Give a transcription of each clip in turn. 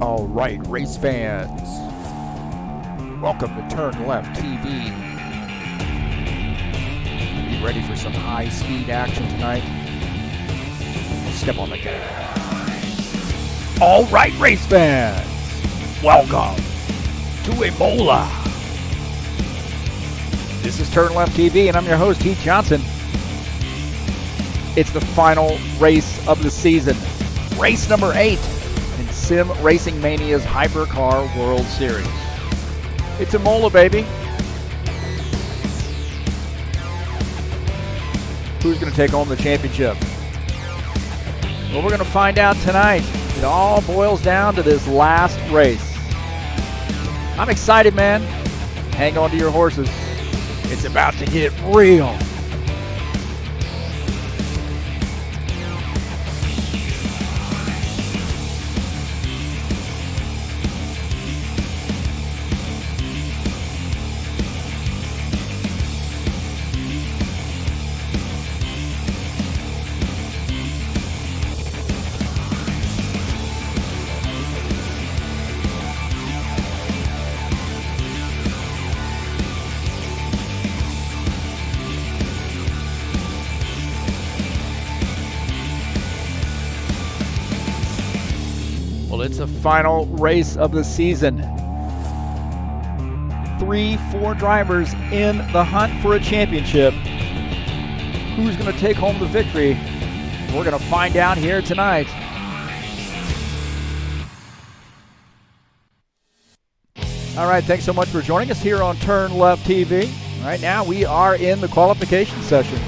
All right, race fans, welcome to TurnLeftTV. Be ready for some high-speed action tonight. Step on the gas. All right, race fans, welcome to Imola. This is TurnLeftTV, and I'm your host, Heath Johnson. It's the final race of the season, race number 8. Sim Racing Mania's Hypercar World Series. It's Imola, baby. Who's going to take home the championship? Well, we're going to find out tonight. It all boils down to this last race. I'm excited, man. Hang on to your horses. It's about to get real. It's a final race of the season. 3-4 drivers in the hunt for a championship. Who's going to take home the victory? We're going to find out here tonight. All right, thanks so much for joining us here on TurnLeftTV. Right now we are in the qualification session.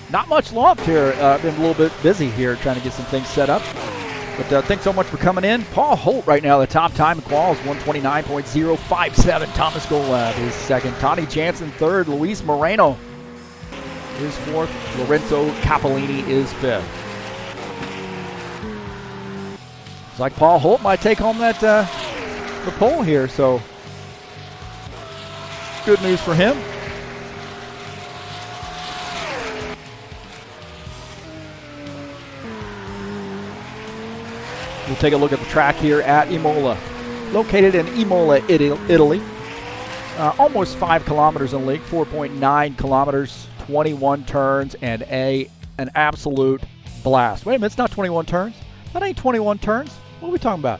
Not much loft here. I've been a little bit busy here trying to get some things set up. But thanks so much for coming in. Paul Holt right now, the top time in quals, 129.057. Thomas Golab is second. Tony Jansen third. Luis Moreno is fourth. Lorenzo Capolini is fifth. It's like Paul Holt might take home that the pole here, so good news for him. We'll take a look at the track here at Imola. Located in Imola, Italy. Almost 5 kilometers in length, 4.9 kilometers, 21 turns, and an absolute blast. Wait a minute, it's not 21 turns. That ain't 21 turns. What are we talking about?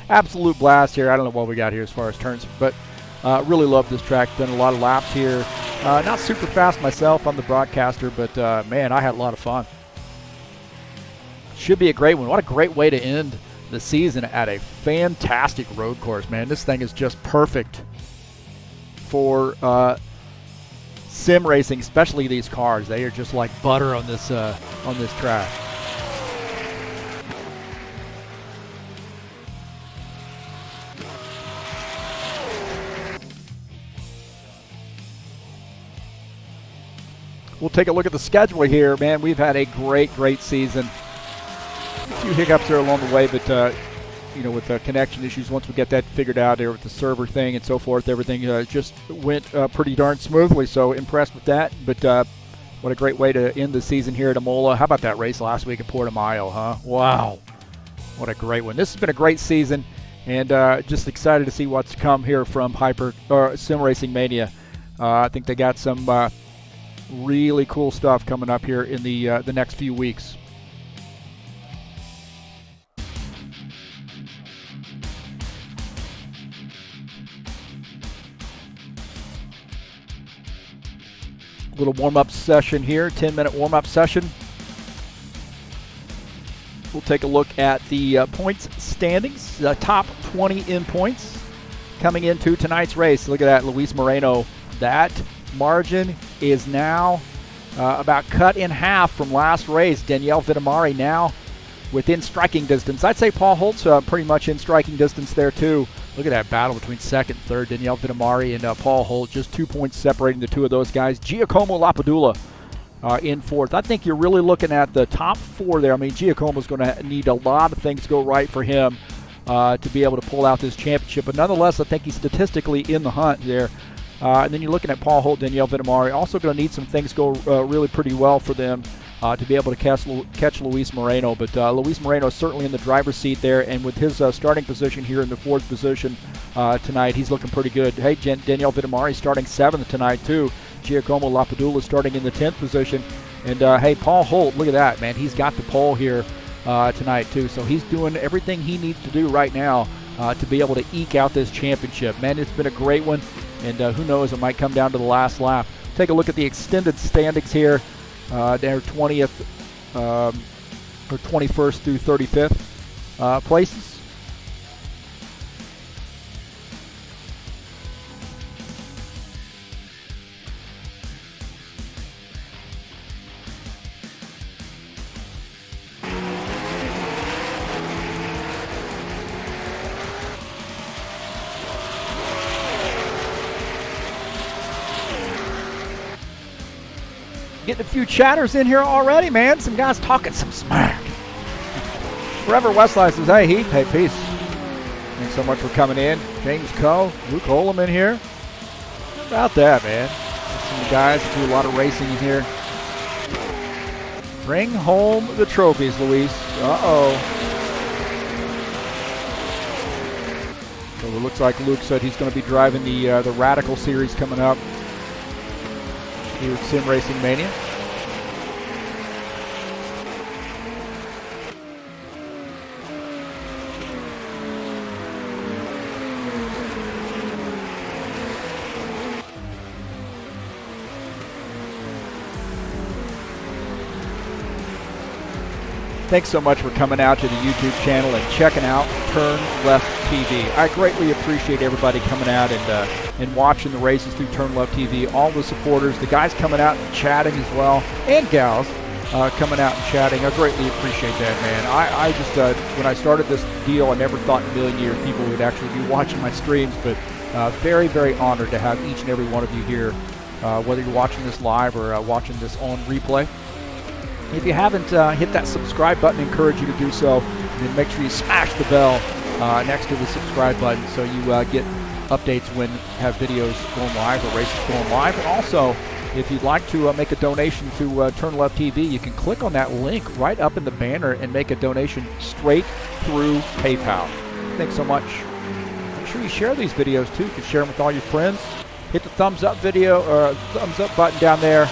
Absolute blast here. I don't know what we got here as far as turns, but really love this track. Done a lot of laps here. Not super fast myself. I'm the broadcaster, but man, I had a lot of fun. Should be a great one. What a great way to end the season at a fantastic road course, man. This thing is just perfect for sim racing, especially these cars. They are just like butter on this track. We'll take a look at the schedule here, man. We've had a great season. A few hiccups there along the way, but with the connection issues, once we get that figured out there with the server thing and so forth, everything just went pretty darn smoothly. So impressed with that. But what a great way to end the season here at Imola. How about that race last week at Portimao, huh? Wow, what a great one. This has been a great season, and just excited to see what's to come here from Sim Racing Mania. I think they got some really cool stuff coming up here in the next few weeks. Little warm-up session here, 10-minute warm-up session. We'll take a look at the points standings, the top 20 in points coming into tonight's race. Look at that, Luis Moreno. That margin is now about cut in half from last race. Daniele Vitamari now within striking distance. I'd say Paul Holt's pretty much in striking distance there too. Look at that battle between second and third. Daniele Vitamari and Paul Holt, just 2 points separating the two of those guys. Giacomo Lapadula in fourth. I think you're really looking at the top 4 there. I mean, Giacomo's going to need a lot of things to go right for him to be able to pull out this championship. But nonetheless, I think he's statistically in the hunt there. And then you're looking at Paul Holt, Daniele Vitamari. Also going to need some things go really pretty well for them to be able to catch Luis Moreno. But Luis Moreno is certainly in the driver's seat there, and with his starting position here in the 4th position tonight, he's looking pretty good. Hey, Daniele Vitamari starting 7th tonight too. Giacomo Lapadula starting in the 10th position. And hey, Paul Holt, look at that, man. He's got the pole here tonight too. So he's doing everything he needs to do right now to be able to eke out this championship. Man, it's been a great one. And who knows, it might come down to the last lap. Take a look at the extended standings here. They're 20th or 21st through 35th places. Getting a few chatters in here already, man. Some guys talking some smack. Forever Westlife says, hey, Heath. Hey, peace. Thanks so much for coming in. James Coe, Luke Holman here. How about that, man? Some guys that do a lot of racing in here. Bring home the trophies, Luis. Uh-oh. So it looks like Luke said he's going to be driving the Radical Series coming up here at Sim Racing Mania. Thanks so much for coming out to the YouTube channel and checking out TurnLeftTV. I greatly appreciate everybody coming out and watching the races through TurnLeftTV. All the supporters, the guys coming out and chatting as well, and gals coming out and chatting. I greatly appreciate that, man. I just, when I started this deal, I never thought in a million years people would actually be watching my streams, but very, very honored to have each and every one of you here, whether you're watching this live or watching this on replay. If you haven't hit that subscribe button, I encourage you to do so. And then make sure you smash the bell next to the subscribe button so you get updates when we have videos going live or races going live. And also, if you'd like to make a donation to TurnLeftTV, you can click on that link right up in the banner and make a donation straight through PayPal. Thanks so much. Make sure you share these videos too. You can share them with all your friends. Hit the thumbs up thumbs up button down there.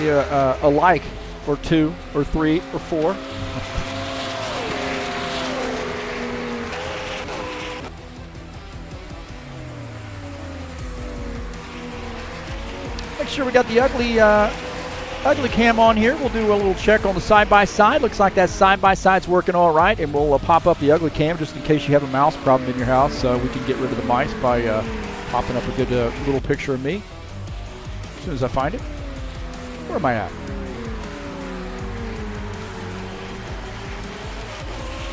A like or 2 or 3 or 4. Make sure we got the ugly cam on here. We'll do a little check on the side-by-side. Looks like that side-by-side's working all right, and we'll pop up the ugly cam just in case you have a mouse problem in your house. We can get rid of the mice by popping up a good little picture of me as soon as I find it. Where am I at?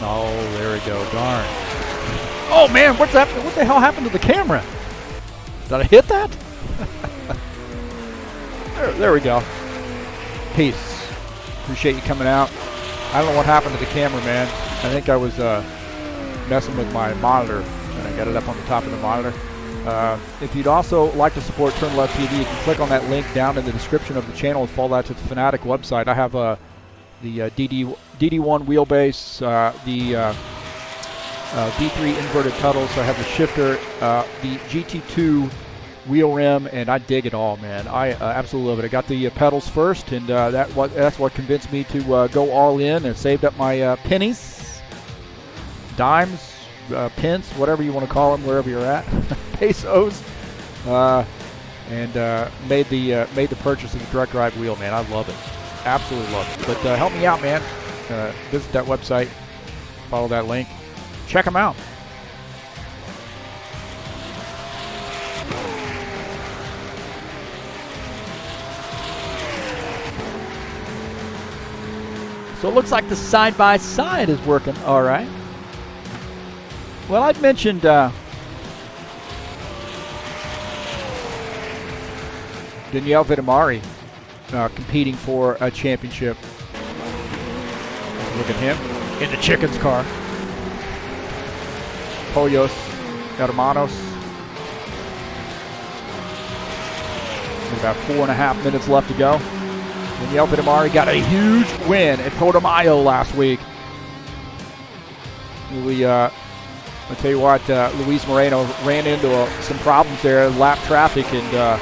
Oh, there we go. Darn. Oh, man, what's that? What the hell happened to the camera? Did I hit that? there we go. Peace. Appreciate you coming out. I don't know what happened to the camera, man. I think I was messing with my monitor, and I got it up on the top of the monitor. If you'd also like to support TurnLeftTV, you can click on that link down in the description of the channel and follow that to the Fanatec website. I have the DD1 wheelbase, the V3 inverted pedals. So I have the shifter, the GT2 wheel rim, and I dig it all, man. I absolutely love it. I got the pedals first, and that's what convinced me to go all in and saved up my pennies, dimes, pence, whatever you want to call them, wherever you're at, pesos, and made the purchase of the direct drive wheel, man. I love it, absolutely love it. But help me out, man. Visit that website, follow that link, check them out. So it looks like the side-by-side is working all right. Well, I'd mentioned Daniele Vitamari competing for a championship. Look at him in the chicken's car. Pollos Hermanos. About 4.5 minutes left to go. Daniel Vidamari got a huge win at Portimao last week. I'll tell you what, Luis Moreno ran into some problems there, lap traffic, and a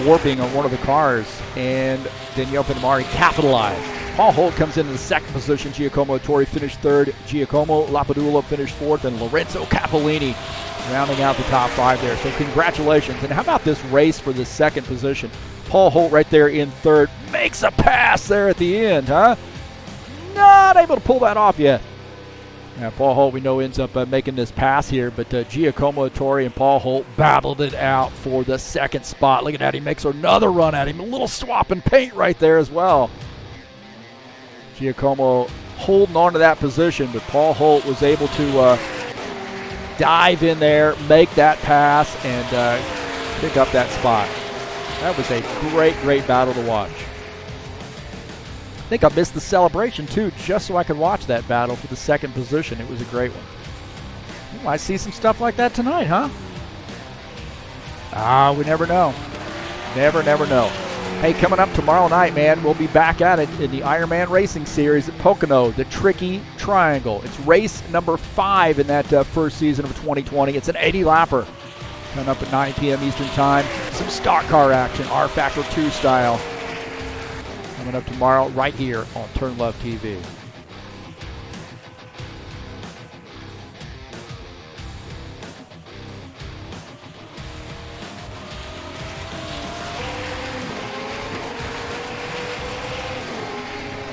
warping on one of the cars, and Daniel Vidamari capitalized. Paul Holt comes into the second position. Giacomo Torri finished third. Giacomo Lapadula finished fourth, and Lorenzo Capolini rounding out the top 5 there. So congratulations. And how about this race for the second position? Paul Holt right there in third. Makes a pass there at the end, huh? Not able to pull that off yet. Now, Paul Holt, we know, ends up making this pass here, but Giacomo Torri and Paul Holt battled it out for the second spot. Look at that. He makes another run at him. A little swap and paint right there as well. Giacomo holding on to that position, but Paul Holt was able to dive in there, make that pass, and pick up that spot. That was a great, great battle to watch. I think I missed the celebration, too, just so I could watch that battle for the second position. It was a great one. You might see some stuff like that tonight, huh? We never know. Never know. Hey, coming up tomorrow night, man, we'll be back at it in the Ironman Racing Series at Pocono, the Tricky Triangle. It's race number 5 in that first season of 2020. It's an 80-lapper. Coming up at 9 p.m. Eastern Time. Some stock car action, rFactor 2 style. Coming up tomorrow right here on TurnLeftTV.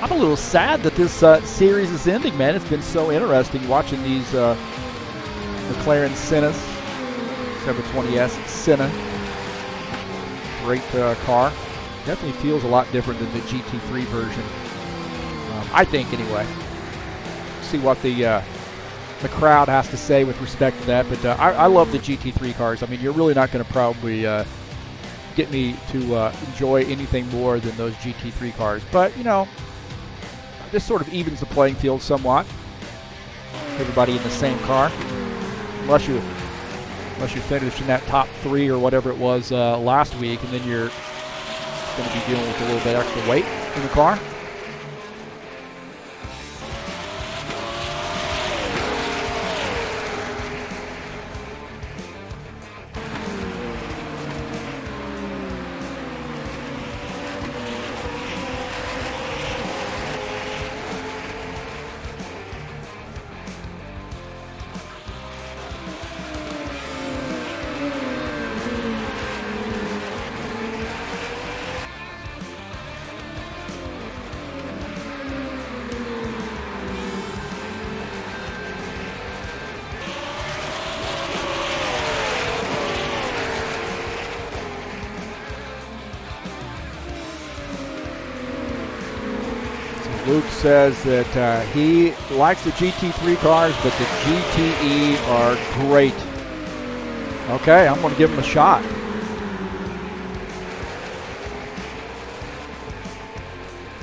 I'm a little sad that this series is ending, man. It's been so interesting watching these McLaren Sennas, 720S Senna. Great car. Definitely feels a lot different than the GT3 version, I think, anyway. See what the crowd has to say with respect to that, but I love the GT3 cars. I mean, you're really not going to probably get me to enjoy anything more than those GT3 cars, but, you know, this sort of evens the playing field somewhat. Everybody in the same car, unless you finish in that top 3 or whatever it was last week, and then you're going to be dealing with a little bit extra weight in the car. Luke says that he likes the GT3 cars, but the GTE are great. Okay, I'm going to give him a shot.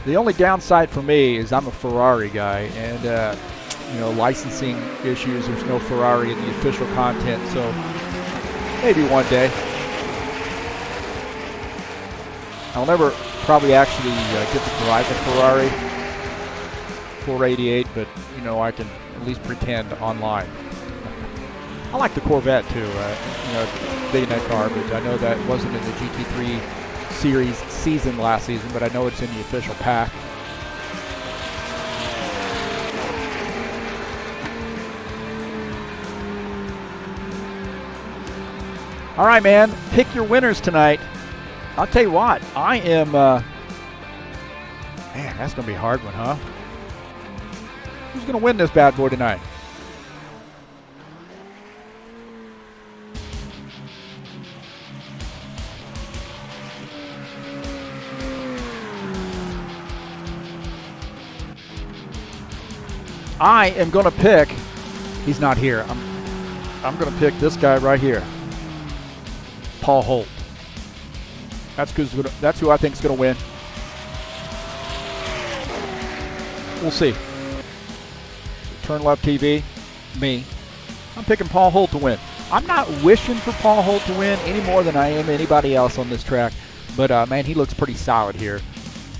The only downside for me is I'm a Ferrari guy, and you know, licensing issues. There's no Ferrari in the official content, so maybe one day. I'll never probably actually get to drive a Ferrari 488, but you know, I can at least pretend online. I like the Corvette too, you know, big in that car, but I know that wasn't in the GT3 series season last season, but I know it's in the official pack. All right, man, pick your winners tonight. I'll tell you what, I am, man, that's going to be a hard one, huh? Who's going to win this bad boy tonight? I am going to pick, he's not here, I'm going to pick this guy right here, Paul Holt. That's who I think is going to win. We'll see. TurnLeftTV, me, I'm picking Paul Holt to win. I'm not wishing for Paul Holt to win any more than I am anybody else on this track. But, man, he looks pretty solid here.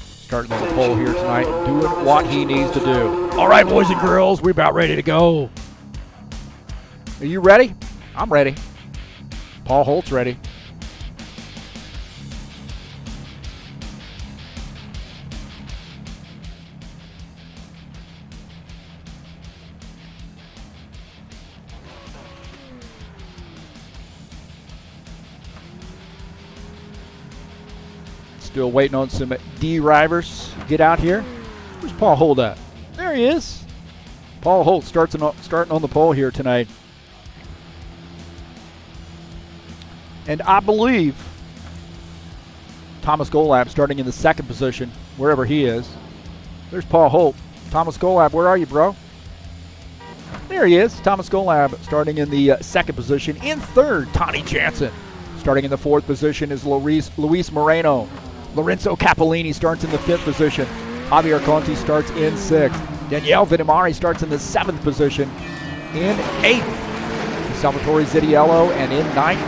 Starting on the pole here tonight, doing what he needs to do. All right, boys and girls, we're about ready to go. Are you ready? I'm ready. Paul Holt's ready. Still waiting on some D-drivers to get out here. Where's Paul Holt at? There he is. Paul Holt starting on the pole here tonight. And I believe Thomas Golab starting in the second position, wherever he is. There's Paul Holt. Thomas Golab, where are you, bro? There he is. Thomas Golab starting in the second position. In third, Tony Jansen. Starting in the fourth position is Luis Moreno. Lorenzo Capellini starts in the fifth position. Javier Conti starts in sixth. Daniele Vinimari starts in the seventh position. In eighth, Salvatore Zittiello, and in ninth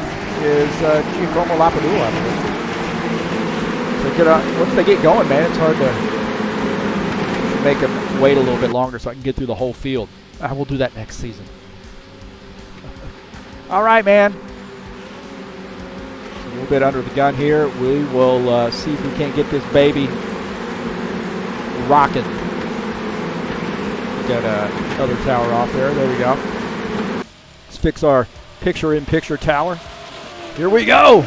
is Giacomo Lapadula. So once they get going, man, it's hard to make them wait a little bit longer so I can get through the whole field. We'll do that next season. All right, man. A little bit under the gun here. We will see if we can't get this baby rocking. Got another tower off there. There we go. Let's fix our picture-in-picture tower. Here we go.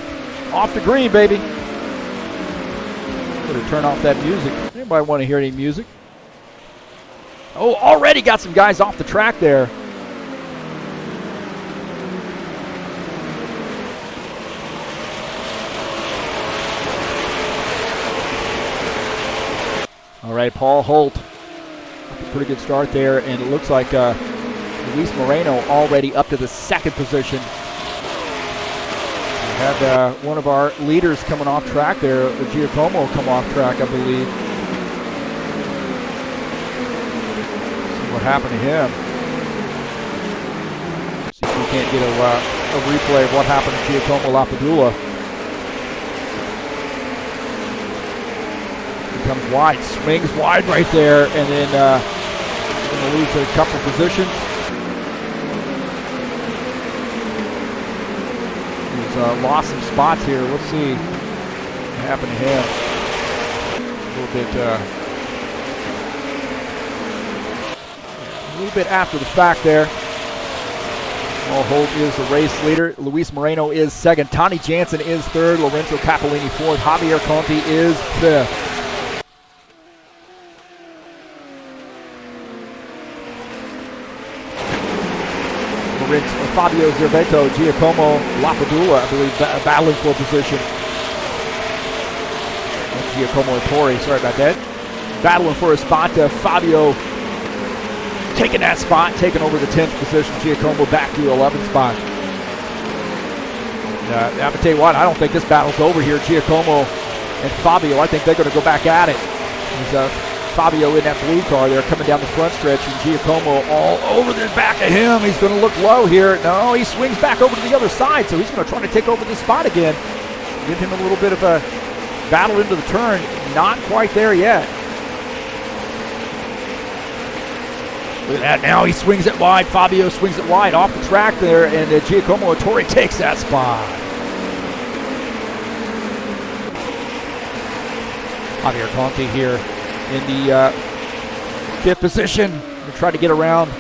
Off the green, baby. Better turn off that music. Anybody want to hear any music? Oh, already got some guys off the track there. All right, Paul Holt, a pretty good start there, and it looks like Luis Moreno already up to the second position. We had one of our leaders coming off track there, Giacomo, come off track, I believe. See what happened to him. See if we can't get a replay of what happened to Giacomo Lapadula. Comes wide, swings wide right there, and then going to lose a couple positions. He's lost some spots here. Let's see what happened to him. A little bit after the fact there. Paul Holt is the race leader. Luis Moreno is second. Tony Jansen is third. Lorenzo Capellini fourth. Javier Conti is fifth. Fabio Zerbeto, Giacomo Lapadula, I believe, battling for position. Giacomo Ettore, sorry about that. Battling for a spot. Fabio taking that spot, taking over the 10th position. Giacomo back to the 11th spot. I'm going to tell you what, I don't think this battle's over here. Giacomo and Fabio, I think they're going to go back at it. There's Fabio in that blue car there coming down the front stretch, and Giacomo all over the back of him. He's going to look low here. No, he swings back over to the other side, so he's going to try to take over this spot again. Give him a little bit of a battle into the turn. Not quite there yet. Look at that now. He swings it wide. Fabio swings it wide off the track there, and Giacomo Ettore takes that spot. Javier Conti here in the fifth position. We'll try to get around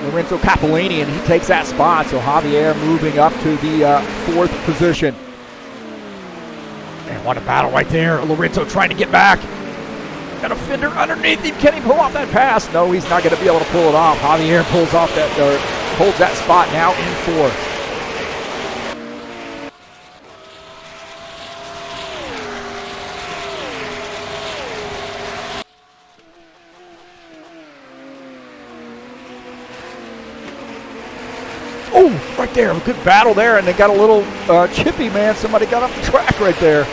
Lorenzo Capellini, and he takes that spot. So Javier moving up to the fourth position. And what a battle right there. Lorenzo trying to get back. Got a fender underneath him. Can he pull off that pass? No, he's not going to be able to pull it off. Javier pulls off that, holds that spot now in fourth. Oh, right there, a good battle there, and they got a little chippy, man. Somebody got off the track right there.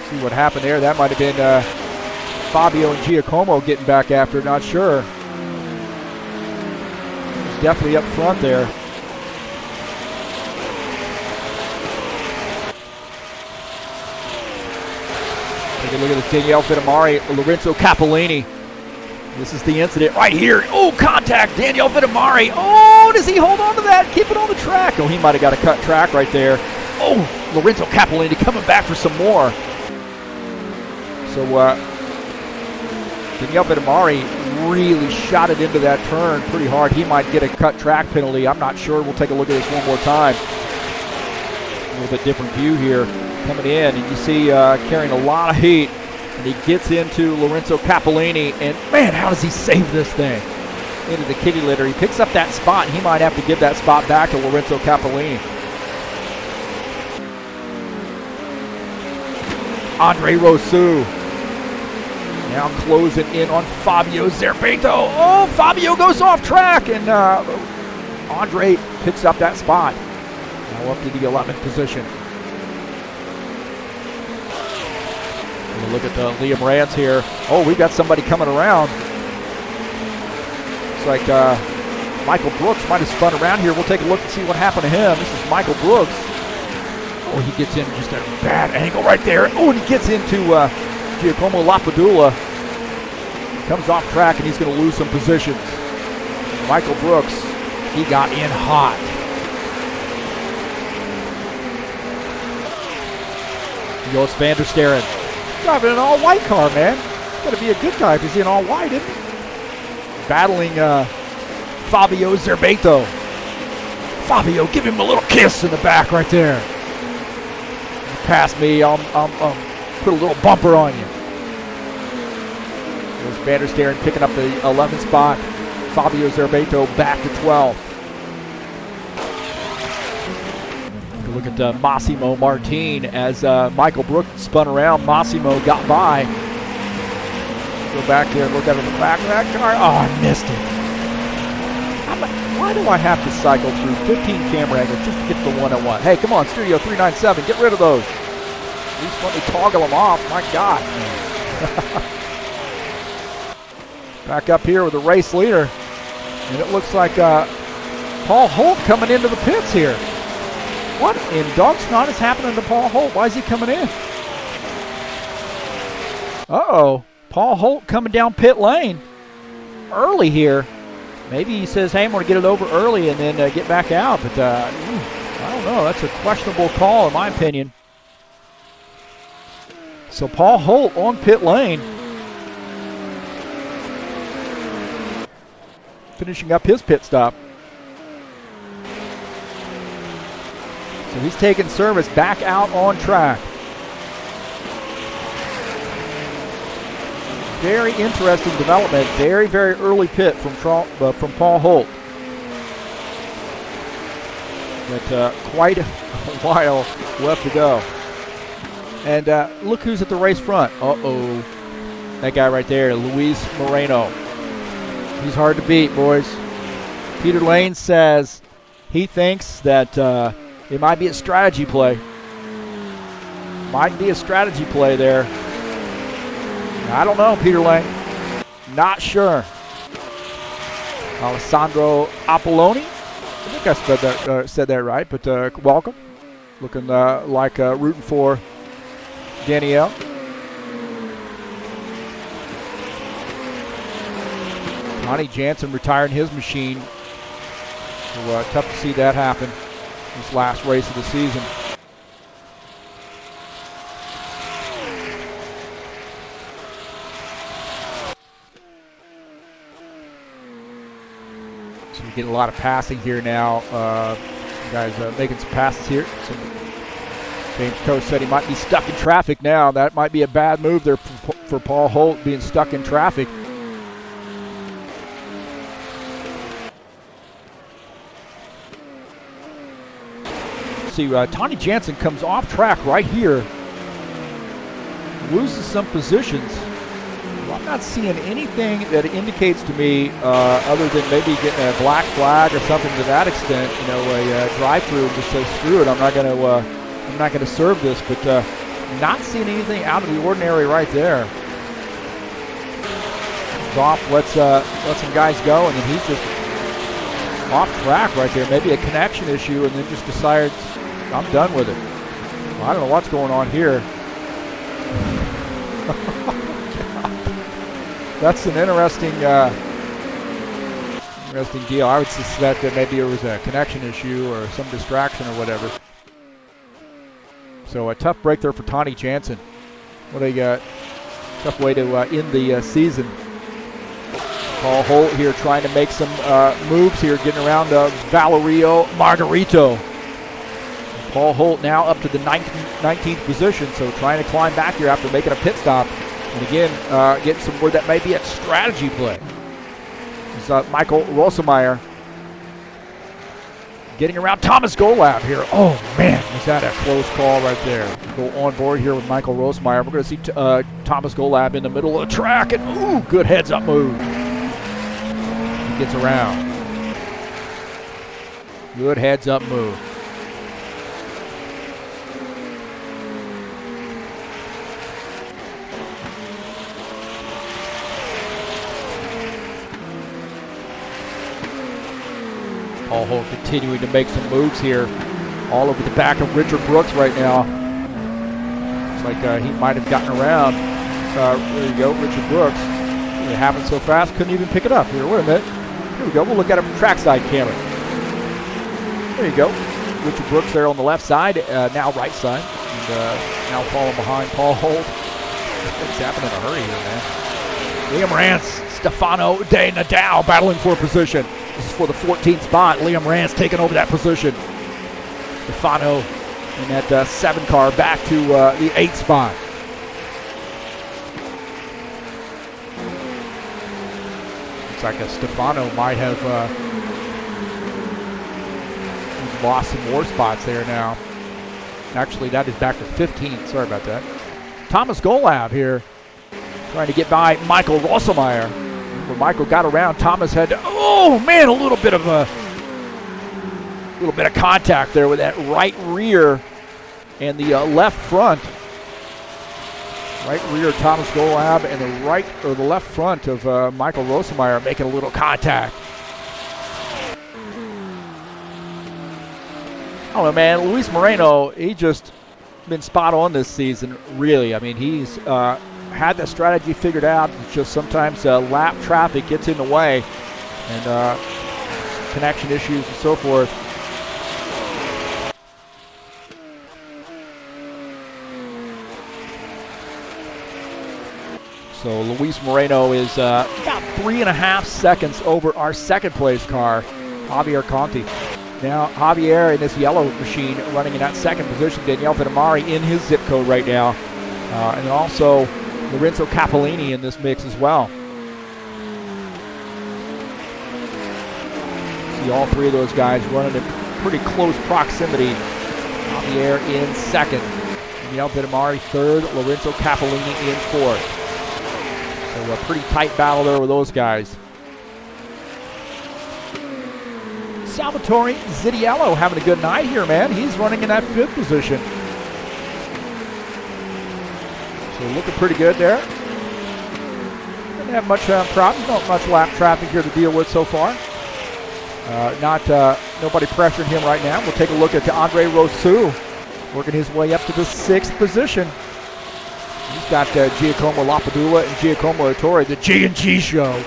See what happened there. That might have been Fabio and Giacomo getting back after, not sure. He's definitely up front there. Take a look at this Daniele Vittamari, Lorenzo Capellini. This is the incident right here. Oh, contact, Daniele Vittamari. Oh, does he hold on to that? Keep it on the track. Oh, he might have got a cut track right there. Oh, Lorenzo Capellini coming back for some more. So, Daniele Vittamari really shot it into that turn pretty hard. He might get a cut track penalty. I'm not sure. We'll take a look at this one more time. A little bit different view here coming in. And you see carrying a lot of heat. And he gets into Lorenzo Capellini. And, man, how does he save this thing? Into the kitty litter. He picks up that spot, and he might have to give that spot back to Lorenzo Capellini. Andre Rousseau now closing in on Fabio Zerbato. Oh, Fabio goes off track, and Andre picks up that spot. Now up to the 11th position. And look at Liam Rance here. Oh, we got somebody coming around. Looks like Michael Brooks might have spun around here. We'll take a look and see what happened to him. This is Michael Brooks. Oh, he gets in just a bad angle right there. Oh, and he gets into Giacomo Lapadula. Comes off track, and he's going to lose some positions. Michael Brooks, he got in hot. Jos van der Sterren. Driving an all-white car, man. He's got to be a good guy if he's in all-white, isn't he? Battling Fabio Zerbato. Fabio, give him a little kiss in the back right there. Pass me, I'll put a little bumper on you. There's Van der Sterren picking up the 11th spot. Fabio Zerbato back to 12. Look at Massimo Martin as Michael Brooks spun around. Massimo got by. Go back there and look at the back of that car. Oh, I missed it. Why do I have to cycle through 15 camera angles just to get the one I want? Hey, come on, Studio 397, get rid of those. At least let me toggle them off. My God. Back up here with the race leader. And it looks like Paul Holt coming into the pits here. What in dog snot is happening to Paul Holt? Why is he coming in? Uh-oh. Paul Holt coming down pit lane early here. Maybe he says, hey, I'm going to get it over early and then get back out. But I don't know. That's a questionable call in my opinion. So Paul Holt on pit lane. Finishing up his pit stop. So he's taking service back out on track. Very interesting development. Very, very early pit from Paul Holt. But quite a while left to go. And look who's at the race front. Uh-oh. That guy right there, Luis Moreno. He's hard to beat, boys. Peter Lane says he thinks that it might be a strategy play. Might be a strategy play there. I don't know, Peter Lane. Not sure. Alessandro Apolloni. I think I said that right, but welcome. Looking like rooting for Danielle. Connie Jansen retiring his machine. So tough to see that happen this last race of the season. So we get a lot of passing here now. Guys making some passes here. So James Coe said he might be stuck in traffic now. That might be a bad move there for Paul Holt, being stuck in traffic. See, Tony Jansen comes off track right here, loses some positions. Well, I'm not seeing anything that indicates to me, other than maybe getting a black flag or something to that extent. You know, a drive-through just says screw it. I'm not going to serve this, but not seeing anything out of the ordinary right there. Comes off, lets some guys go, and then he's just off track right there. Maybe a connection issue, and then just decides, I'm done with it. Well, I don't know what's going on here. That's an interesting deal. I would suspect that maybe it was a connection issue or some distraction or whatever. So a tough break there for Tony Jansen. What a tough way to end the season. Paul Holt here trying to make some moves here, getting around Valerio Margarito. Paul Holt now up to the 19th position, so trying to climb back here after making a pit stop. And again, getting some word that may be a strategy play. It's Michael Rosemeyer getting around Thomas Golab here. Oh, man, was that a close call right there. Go on board here with Michael Rosemeyer. We're going to see Thomas Golab in the middle of the track, and ooh, good heads-up move. He gets around. Good heads-up move. Paul Holt continuing to make some moves here all over the back of Richard Brooks right now. Looks like he might have gotten around. There you go, Richard Brooks. It happened so fast, couldn't even pick it up here. Wait a minute. Here we go. We'll look at it from trackside camera. There you go. Richard Brooks there on the left side, now right side. And now falling behind Paul Holt. Things happen in a hurry here, man. Liam Rance, Stefano De Nadal battling for a position. This is for the 14th spot. Liam Rance taking over that position. Stefano in that 7 car back to the 8th spot. Looks like Stefano might have lost some more spots there now. Actually, that is back to 15th. Sorry about that. Thomas Golab here trying to get by Michael Rosemeyer. When Michael got around, Thomas had to, oh man, a little bit of contact there with that right rear and the left front. Right rear Thomas Golab and the right or the left front of Michael Rosemeyer making a little contact. I don't know, man. Luis Moreno, he just been spot on this season, really. I mean, he's had the strategy figured out. It's just sometimes lap traffic gets in the way and connection issues and so forth. So Luis Moreno is about 3.5 seconds over our second place car, Javier Conti. Now Javier in this yellow machine running in that second position. Daniele Vitamari in his zip code right now. And then also Lorenzo Cappellini in this mix as well. See all three of those guys running in pretty close proximity. Javier in second. Daniele Vitamari third. Lorenzo Cappellini in fourth. So a pretty tight battle there with those guys. Salvatore Zittiello having a good night here, man. He's running in that 5th position. So looking pretty good there. Didn't have much problems, not much lap traffic here to deal with so far. Nobody pressuring him right now. We'll take a look at Andre Rousseau working his way up to the 6th position. He's got Giacomo Lapadula and Giacomo Ettore, the G&G show.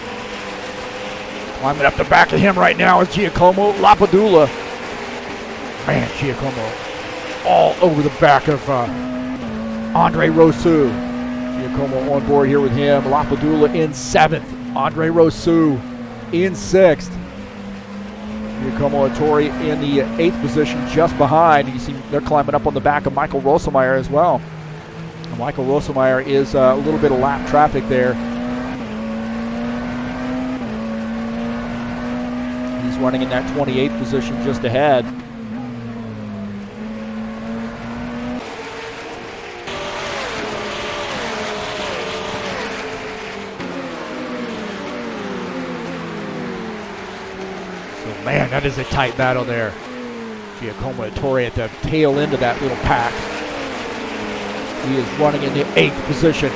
Climbing up the back of him right now is Giacomo Lapadula. Man, Giacomo all over the back of Andre Rousseau. Giacomo on board here with him. Lapadula in 7th. Andre Rousseau in 6th. Giacomo Ettore in the 8th position just behind. You see they're climbing up on the back of Michael Rosemeyer as well. And Michael Rosemeyer is a little bit of lap traffic there. He's running in that 28th position just ahead. So man, that is a tight battle there. Giacomo Ettore at the tail end of that little pack. He is running in the 8th position.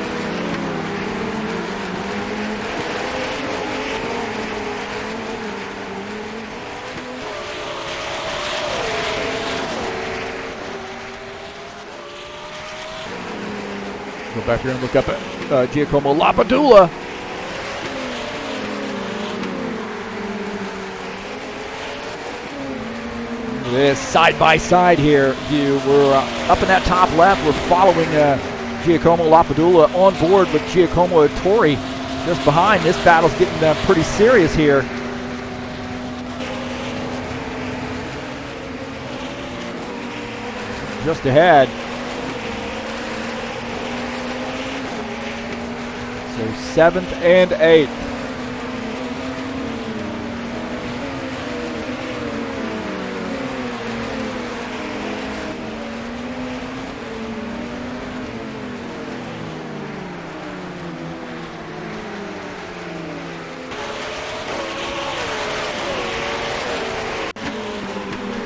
back here and look up at Giacomo Lapadula. This side-by-side here view. We're up in that top left. We're following Giacomo Lapadula on board with Giacomo Ettore just behind. This battle's getting pretty serious here. Just ahead. So 7th and 8th.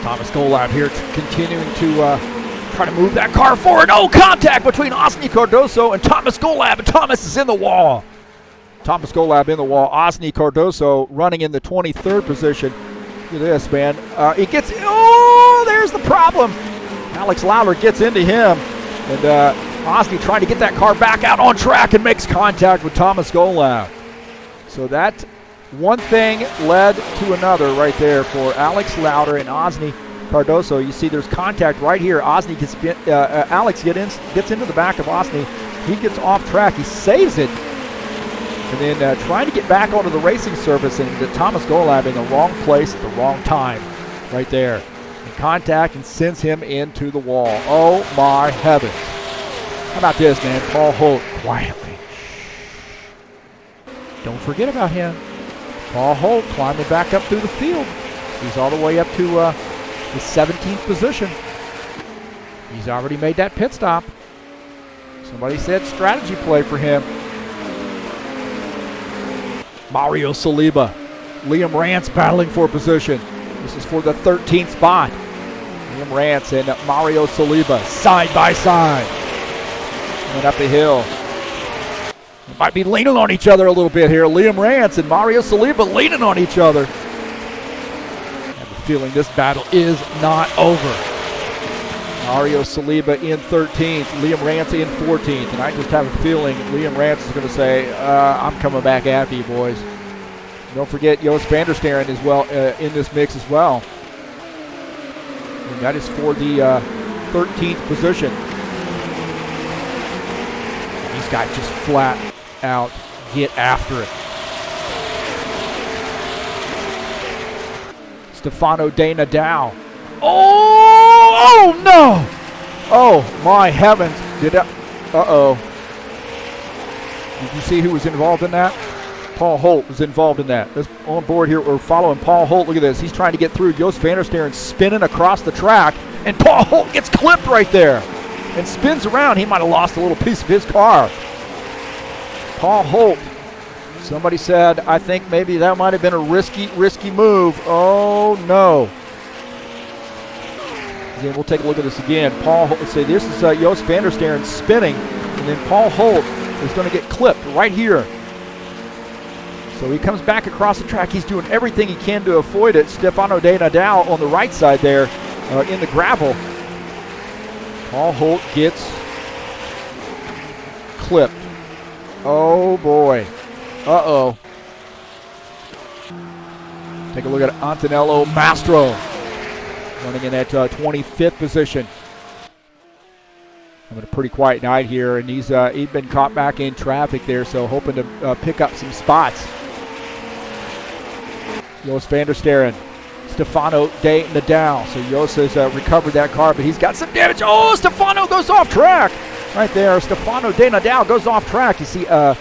Thomas Golab here continuing to try to move that car forward. Oh, contact between Osni Cardoso and Thomas Golab, and Thomas is in the wall. Thomas Golab in the wall. Osni Cardoso running in the 23rd position. Look at this, man. He gets, oh, there's the problem. Alex Lawler gets into him, and Osni trying to get that car back out on track and makes contact with Thomas Golab. So that one thing led to another right there for Alex Lawler and Osni Cardoso. You see there's contact right here. Osni gets, Alex gets into the back of Osni. He gets off track. He saves it. And then trying to get back onto the racing surface, and Thomas Golab in the wrong place at the wrong time right there. And contact and sends him into the wall. Oh my heavens. How about this, man? Paul Holt quietly. Don't forget about him. Paul Holt climbing back up through the field. He's all the way up to the 17th position. He's already made that pit stop. Somebody said strategy play for him. Mario Saliba. Liam Rance battling for position. This is for the 13th spot. Liam Rance and Mario Saliba side by side. Coming up the hill. Might be leaning on each other a little bit here. Liam Rance and Mario Saliba leaning on each other. I have a feeling this battle is not over. Mario Saliba in 13th, Liam Rance in 14th, and I just have a feeling Liam Rance is going to say, I'm coming back after you, boys. Don't forget Jos van der Steren as well in this mix as well. And that is for the 13th position. These guys just flat out get after it. Stefano De Nadal. Oh no! Oh my heavens! Uh-oh. Did you see who was involved in that? Paul Holt was involved in that. This on board here, we're following Paul Holt. Look at this. He's trying to get through. Jos van der Steren spinning across the track, and Paul Holt gets clipped right there and spins around. He might have lost a little piece of his car. Paul Holt. Somebody said, I think maybe that might have been a risky move. Oh no. Again, we'll take a look at this again. Paul Holt, say this is Jos van der Steren spinning, and then Paul Holt is going to get clipped right here. So he comes back across the track. He's doing everything he can to avoid it. Stefano De Nadal on the right side there in the gravel. Paul Holt gets clipped. Oh boy. Uh-oh. Take a look at Antonello Mastro running in that 25th position. Having a pretty quiet night here, and he's been caught back in traffic there, so hoping to pick up some spots. Jos van der Steren, Stefano De Nadal. So Jos has recovered that car, but he's got some damage. Oh, Stefano goes off track. Right there, Stefano De Nadal goes off track. You see, wow,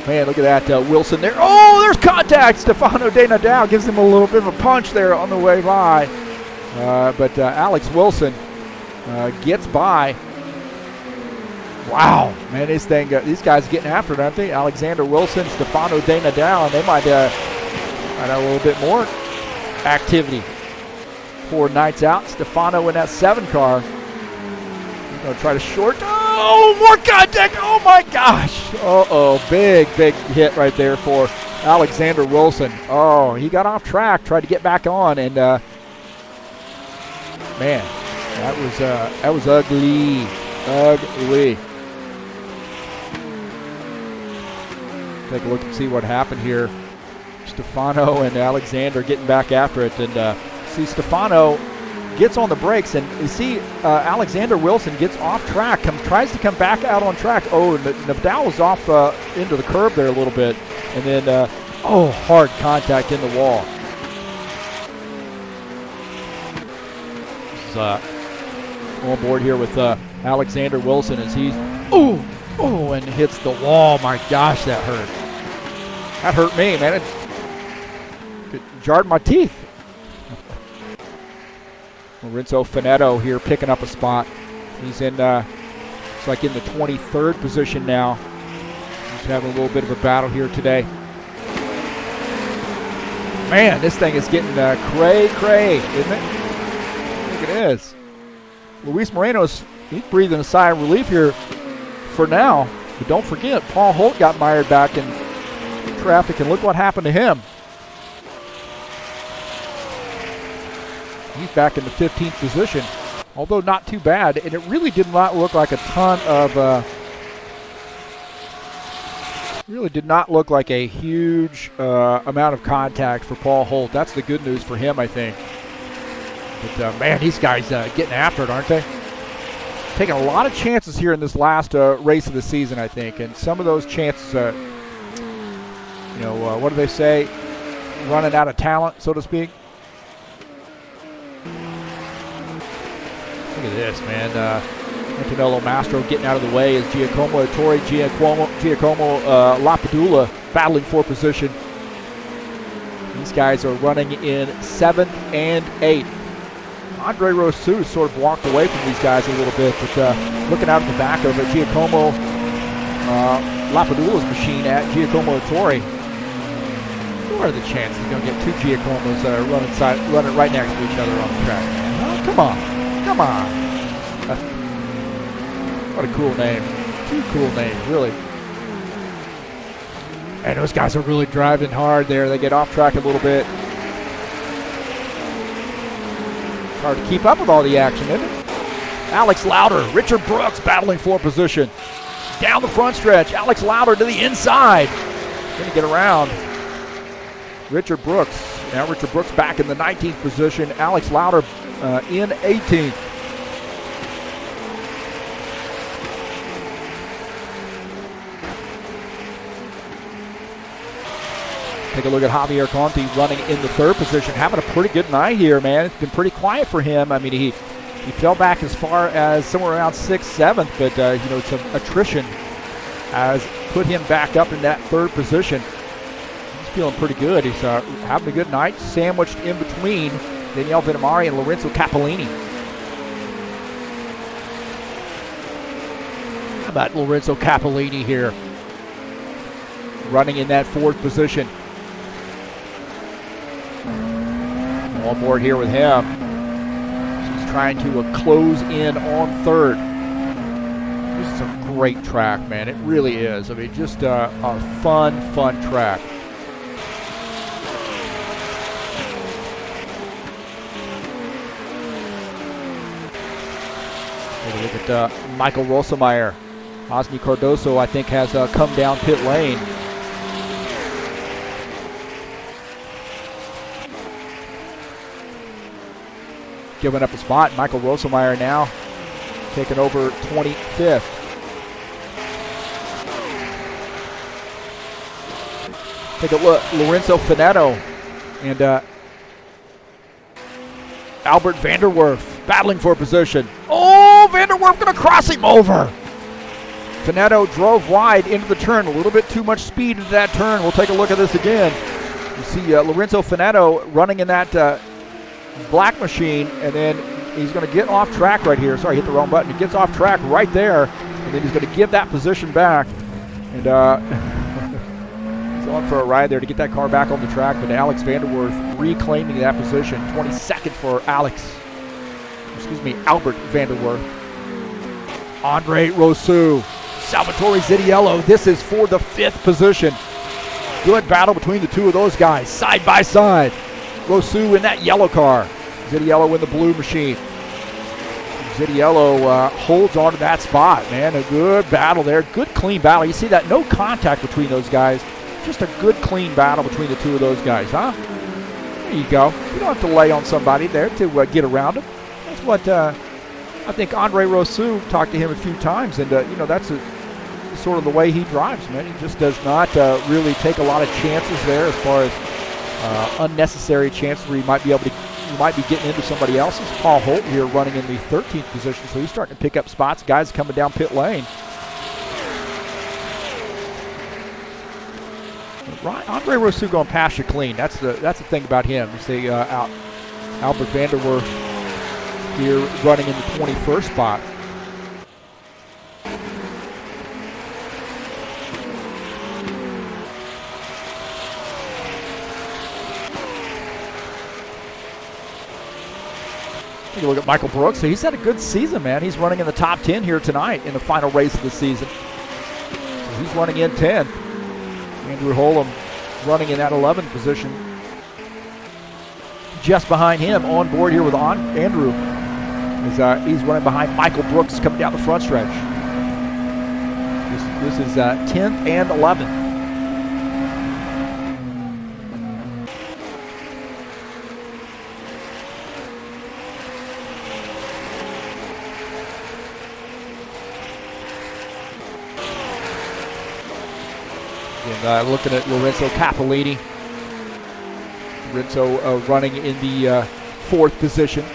man, look at that Wilson there. Oh, there's contact. Stefano De Nadal gives him a little bit of a punch there on the way by. But Alex Wilson gets by. Wow, man, these guys getting after it, aren't they? Alexander Wilson, Stefano De Nadal, and they might have a little bit more activity. 4 nights out. Stefano in that 7 car. He's going to try to short. Oh, more contact. Oh, my gosh. Uh-oh, big hit right there for Alexander Wilson. Oh, he got off track, tried to get back on, and, man, That was ugly. Ugly. Take a look and see what happened here. Stefano and Alexander getting back after it. And see, Stefano gets on the brakes, and you see Alexander Wilson gets off track, tries to come back out on track. Oh, Nadal was off into the curb there a little bit. And then, hard contact in the wall. This is on board here with Alexander Wilson as he's, and hits the wall. My gosh, that hurt. That hurt me, man. It jarred my teeth. Lorenzo Fanatec here picking up a spot. He's in, it's like in the 23rd position now. He's having a little bit of a battle here today. Man, this thing is getting cray, isn't it? I think it is. Luis Moreno's, he's breathing a sigh of relief here for now. But don't forget, Paul Holt got mired back in traffic, and look what happened to him. He's back in the 15th position, although not too bad. And it really did not look like a ton of, really did not look like a huge amount of contact for Paul Holt. That's the good news for him, I think. But, man, these guys getting after it, aren't they? Taking a lot of chances here in this last race of the season, I think. And some of those chances, what do they say? Running out of talent, so to speak. Look at this, man. Antonello Mastro getting out of the way as Giacomo Ettore, Giacomo Lapadula battling for position. These guys are running in 7th and 8th. Andre Rosu sort of walked away from these guys a little bit, but looking out at the back of it, Giacomo Lapadula's machine at Giacomo Ettore. What are the chances you're going to get two Giacomos running right next to each other on the track? Oh, come on. What a cool name. Two cool names, really. And those guys are really driving hard there. They get off track a little bit. It's hard to keep up with all the action, isn't it? Alex Lauder, Richard Brooks battling for position. Down the front stretch, Alex Lauder to the inside. Going to get around Richard Brooks. Now Richard Brooks back in the 19th position. Alex Lauder in 18th. Take a look at Javier Conti running in the 3rd position, having a pretty good night here, man. It's been pretty quiet for him. I mean, he fell back as far as somewhere around 6th, 7th, but some attrition has put him back up in that 3rd position. He's feeling pretty good. He's having a good night, sandwiched in between Daniele Vinamari and Lorenzo Capellini. How about Lorenzo Capellini here, running in that 4th position? On board here with him. She's trying to close in on 3rd. This is a great track, man. It really is. I mean, just a fun track. Take a look at Michael Rosemeyer. Osni Cardoso, I think, has come down pit lane. Giving up a spot. Michael Rosemeyer now taking over 25th. Take a look. Lorenzo Fanatec and Albert Vanderwerf battling for position. Oh, Vanderwerf going to cross him over. Fanatec drove wide into the turn. A little bit too much speed into that turn. We'll take a look at this again. You see Lorenzo Fanatec running in that black machine, and then he's going to get off track right here. Sorry, hit the wrong button. He gets off track right there, and then he's going to give that position back. And he's on for a ride there to get that car back on the track, but Alex Vanderwerf reclaiming that position. 22nd for Albert Vanderwerf. Andre Rosu, Salvatore Zittiello. This is for the 5th position. Good battle between the two of those guys, side by side. Rosu in that yellow car. Zittiello in the blue machine. Zitiello holds on to that spot, man. A good battle there. Good, clean battle. You see that? No contact between those guys. Just a good, clean battle between the two of those guys, huh? There you go. You don't have to lay on somebody there to get around them. That's what I think Andre Rousseau talked to him a few times, and, that's sort of the way he drives, man. He just does not really take a lot of chances there as far as unnecessary chances where he might be getting into somebody else's. Paul Holt here running in the 13th position, so he's starting to pick up spots. Guys coming down pit lane. Andre Rousseau going past you clean. That's the thing about him. You see Albert Vanderwerf here running in the 21st spot. Take a look at Michael Brooks. He's had a good season, man. He's running in the top 10 here tonight in the final race of the season. So he's running in 10th. Andrew Holm running in that 11th position. Just behind him on board here with Andrew. He's running behind Michael Brooks coming down the front stretch. This is 10th and 11th. And looking at Lorenzo Capolini. Lorenzo running in the 4th position.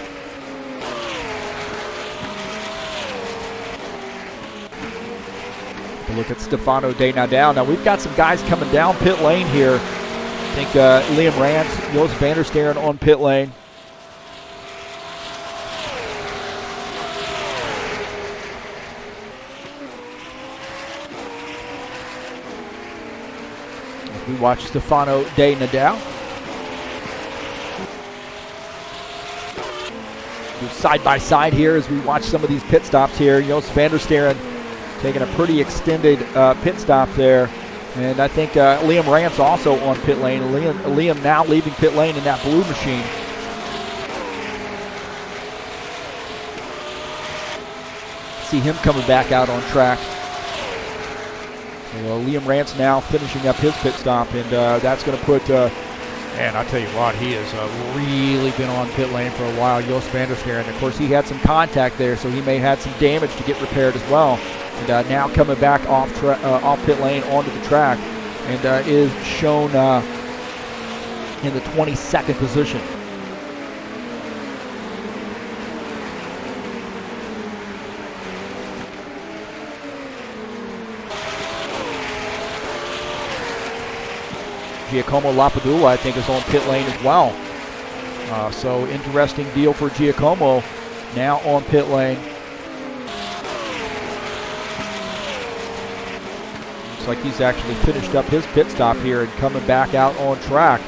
Look at Stefano De Nadal. Now we've got some guys coming down pit lane here. I think Liam Rance, Jos van der Steren on pit lane. We watch Stefano De Nadal. Side by side here as we watch some of these pit stops here. Jos van der Steren taking a pretty extended pit stop there. And I think Liam Rance also on pit lane. Liam now leaving pit lane in that blue machine. See him coming back out on track. So, Liam Rance now finishing up his pit stop, and that's going to put, man, I'll tell you what, he has really been on pit lane for a while, Jos van der Steren. Of course, he had some contact there, so he may have had some damage to get repaired as well. And now coming back off pit lane onto the track, and is shown in the 22nd position. Giacomo Lapadula, I think, is on pit lane as well. So interesting deal for Giacomo now on pit lane. Looks like he's actually finished up his pit stop here and coming back out on track.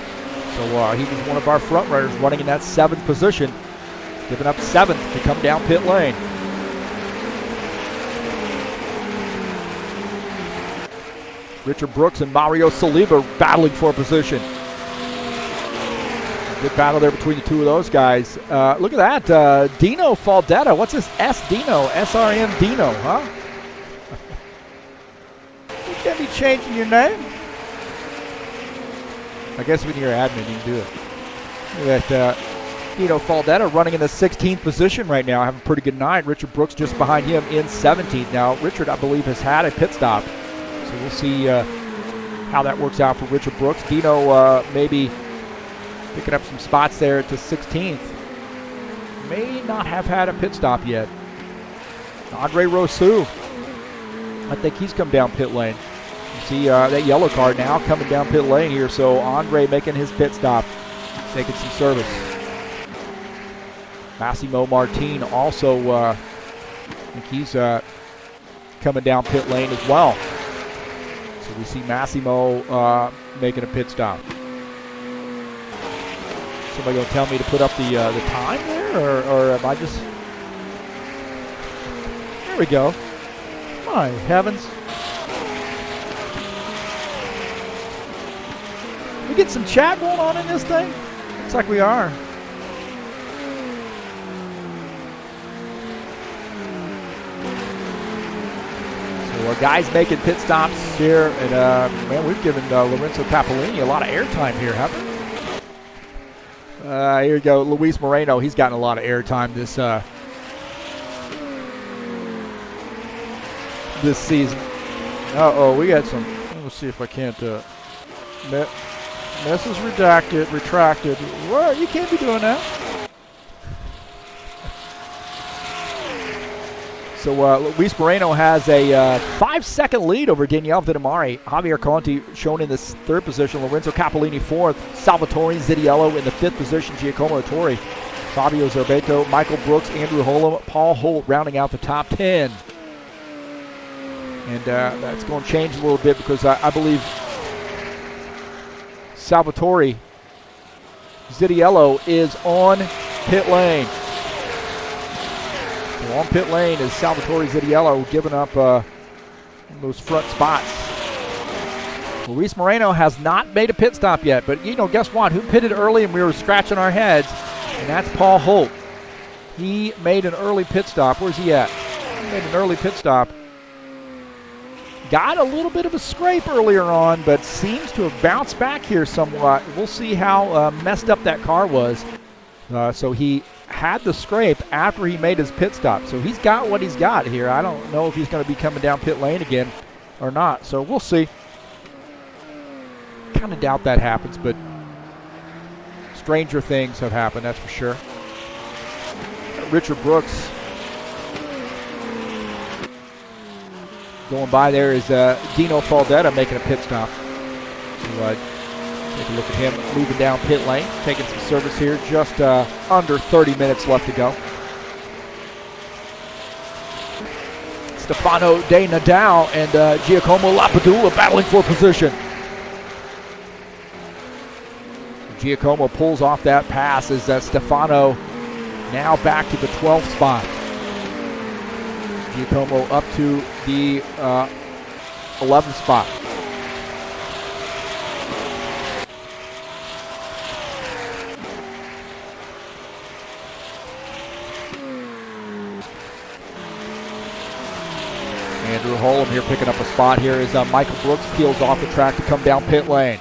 So he was one of our front runners running in that 7th position, giving up 7th to come down pit lane. Richard Brooks and Mario Saliba battling for a position. Good battle there between the two of those guys. Look at that. Dino Faldetta. What's this? Dino. SRM Dino, huh? You can't be changing your name. I guess when you're admin, you can do it. Look at that. Dino Faldetta running in the 16th position right now. Having a pretty good night. Richard Brooks just behind him in 17th. Now, Richard, I believe, has had a pit stop. So we'll see how that works out for Richard Brooks. Dino maybe picking up some spots there at the 16th. May not have had a pit stop yet. Andre Rousseau, I think he's come down pit lane. You see that yellow car now coming down pit lane here. So Andre making his pit stop, taking some service. Massimo Martin also, I think he's coming down pit lane as well. So we see Massimo making a pit stop. Somebody gonna tell me to put up the time there, or am I just? There we go. My heavens! We get some chat going on in this thing. Looks like we are. So guys making pit stops here, and man, we've given Lorenzo Capellini a lot of airtime here, haven't we? Here you go, Luis Moreno. He's gotten a lot of airtime this season. Uh-oh, we got some. Let's see if I can't. Message retracted. What? You can't be doing that. So Luis Moreno has a 5-second lead over Daniele Vittamari. Javier Conti shown in the third position. Lorenzo Capellini fourth. Salvatore Zitiello in the fifth position. Giacomo Ettore, Fabio Zarbeto, Michael Brooks, Andrew Holm, Paul Holt rounding out the top 10. And that's going to change a little bit because I believe Salvatore Zitiello is on pit lane. So on pit lane is Salvatore Zitiello giving up those front spots. Luis Moreno has not made a pit stop yet, but you know, guess what? Who pitted early and we were scratching our heads? And that's Paul Holt. He made an early pit stop. Where's he at? He made an early pit stop. Got a little bit of a scrape earlier on, but seems to have bounced back here somewhat. We'll see how messed up that car was. So he had the scrape after he made his pit stop. So he's got what he's got here. I don't know if he's going to be coming down pit lane again or not. So we'll see. Kind of doubt that happens, but stranger things have happened, that's for sure. Richard Brooks going by there is Dino Faldetta making a pit stop. So, take a look at him moving down pit lane, taking some service here. Just under 30 minutes left to go. Stefano De Nadal and Giacomo Lapadula battling for position. Giacomo pulls off that pass as Stefano now back to the 12th spot. Giacomo up to the 11th spot. Andrew Holm here picking up a spot here as Michael Brooks peels off the track to come down pit lane.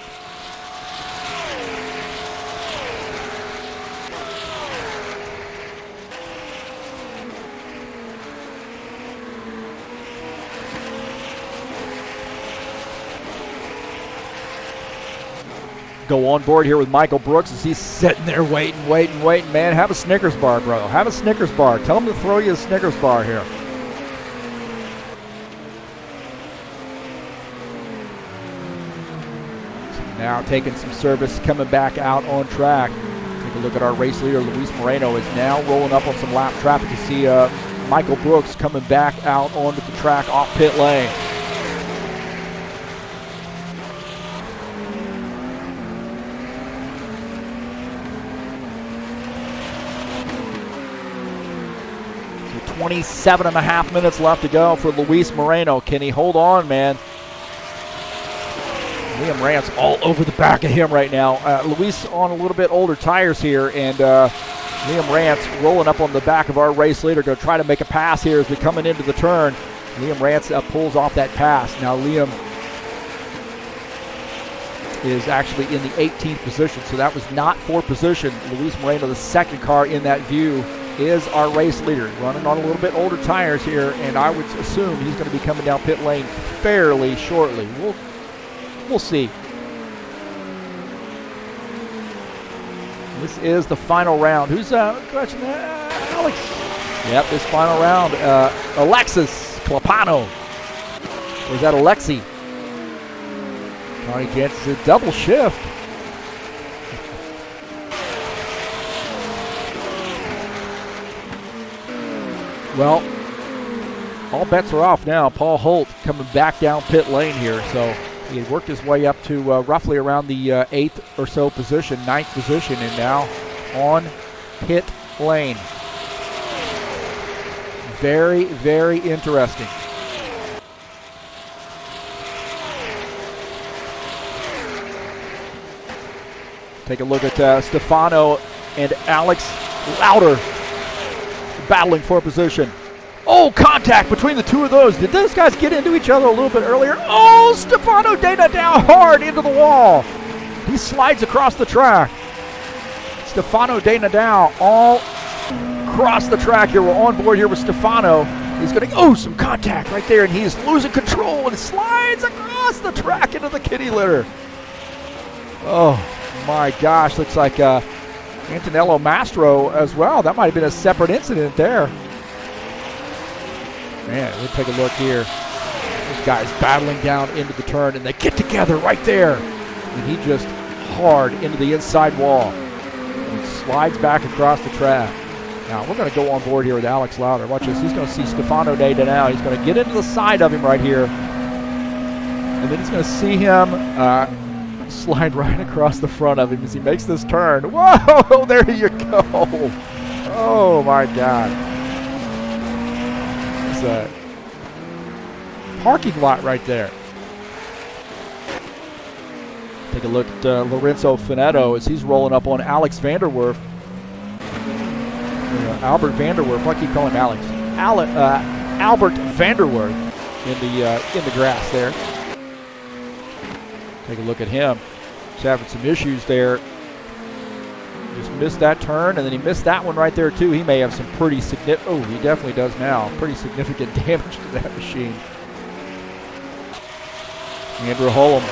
Go on board here with Michael Brooks as he's sitting there waiting. Man, have a Snickers bar, bro. Have a Snickers bar. Tell him to throw you a Snickers bar here. So now taking some service, coming back out on track. Take a look at our race leader, Luis Moreno, is now rolling up on some lap traffic. You see Michael Brooks coming back out onto the track off pit lane. So 27.5 minutes left to go for Luis Moreno. Can he hold on, man? Liam Rance all over the back of him right now. Luis on a little bit older tires here, and Liam Rance rolling up on the back of our race leader. Going to try to make a pass here as we're coming into the turn. Liam Rance pulls off that pass. Now Liam is actually in the 18th position, so that was not for position. Luis Moreno, the second car in that view, is our race leader. Running on a little bit older tires here, and I would assume he's going to be coming down pit lane fairly shortly. We'll see. This is the final round. Who's catching that? Alex. Yep, this final round. Alexis Clapano. Or is that Alexi? Connie Jansen's a double shift. Well, all bets are off now. Paul Holt coming back down pit lane here. So he had worked his way up to roughly around the 8th or so position, 9th position, and now on pit lane. Very, very interesting. Take a look at Stefano and Alex Lauder battling for position. Oh! Oh, contact between the two of those. Did those guys get into each other a little bit earlier? Oh, Stefano Dino down hard into the wall. He slides across the track. Stefano Dino down all across the track here. We're on board here with Stefano. He's going to, some contact right there, and he's losing control, and slides across the track into the kitty litter. Oh, my gosh. Looks like Antonello Mastro as well. That might have been a separate incident there. Man, we'll take a look here. This guy's battling down into the turn, and they get together right there. And he just hard into the inside wall. And slides back across the track. Now, we're going to go on board here with Alex Lauder. Watch this. He's going to see Stefano Data now. He's going to get into the side of him right here. And then he's going to see him slide right across the front of him as he makes this turn. Whoa, there you go. Oh, my God. It's a parking lot right there. Take a look at Lorenzo Finetto as he's rolling up on Alex Vanderwerf. Albert Vanderwerf, I keep calling him Alex. Albert Vanderwerf in the grass there. Take a look at him. He's having some issues there. Just missed that turn, and then he missed that one right there too. He may have some pretty significant, he definitely does now, pretty significant damage to that machine. Andrew Hullum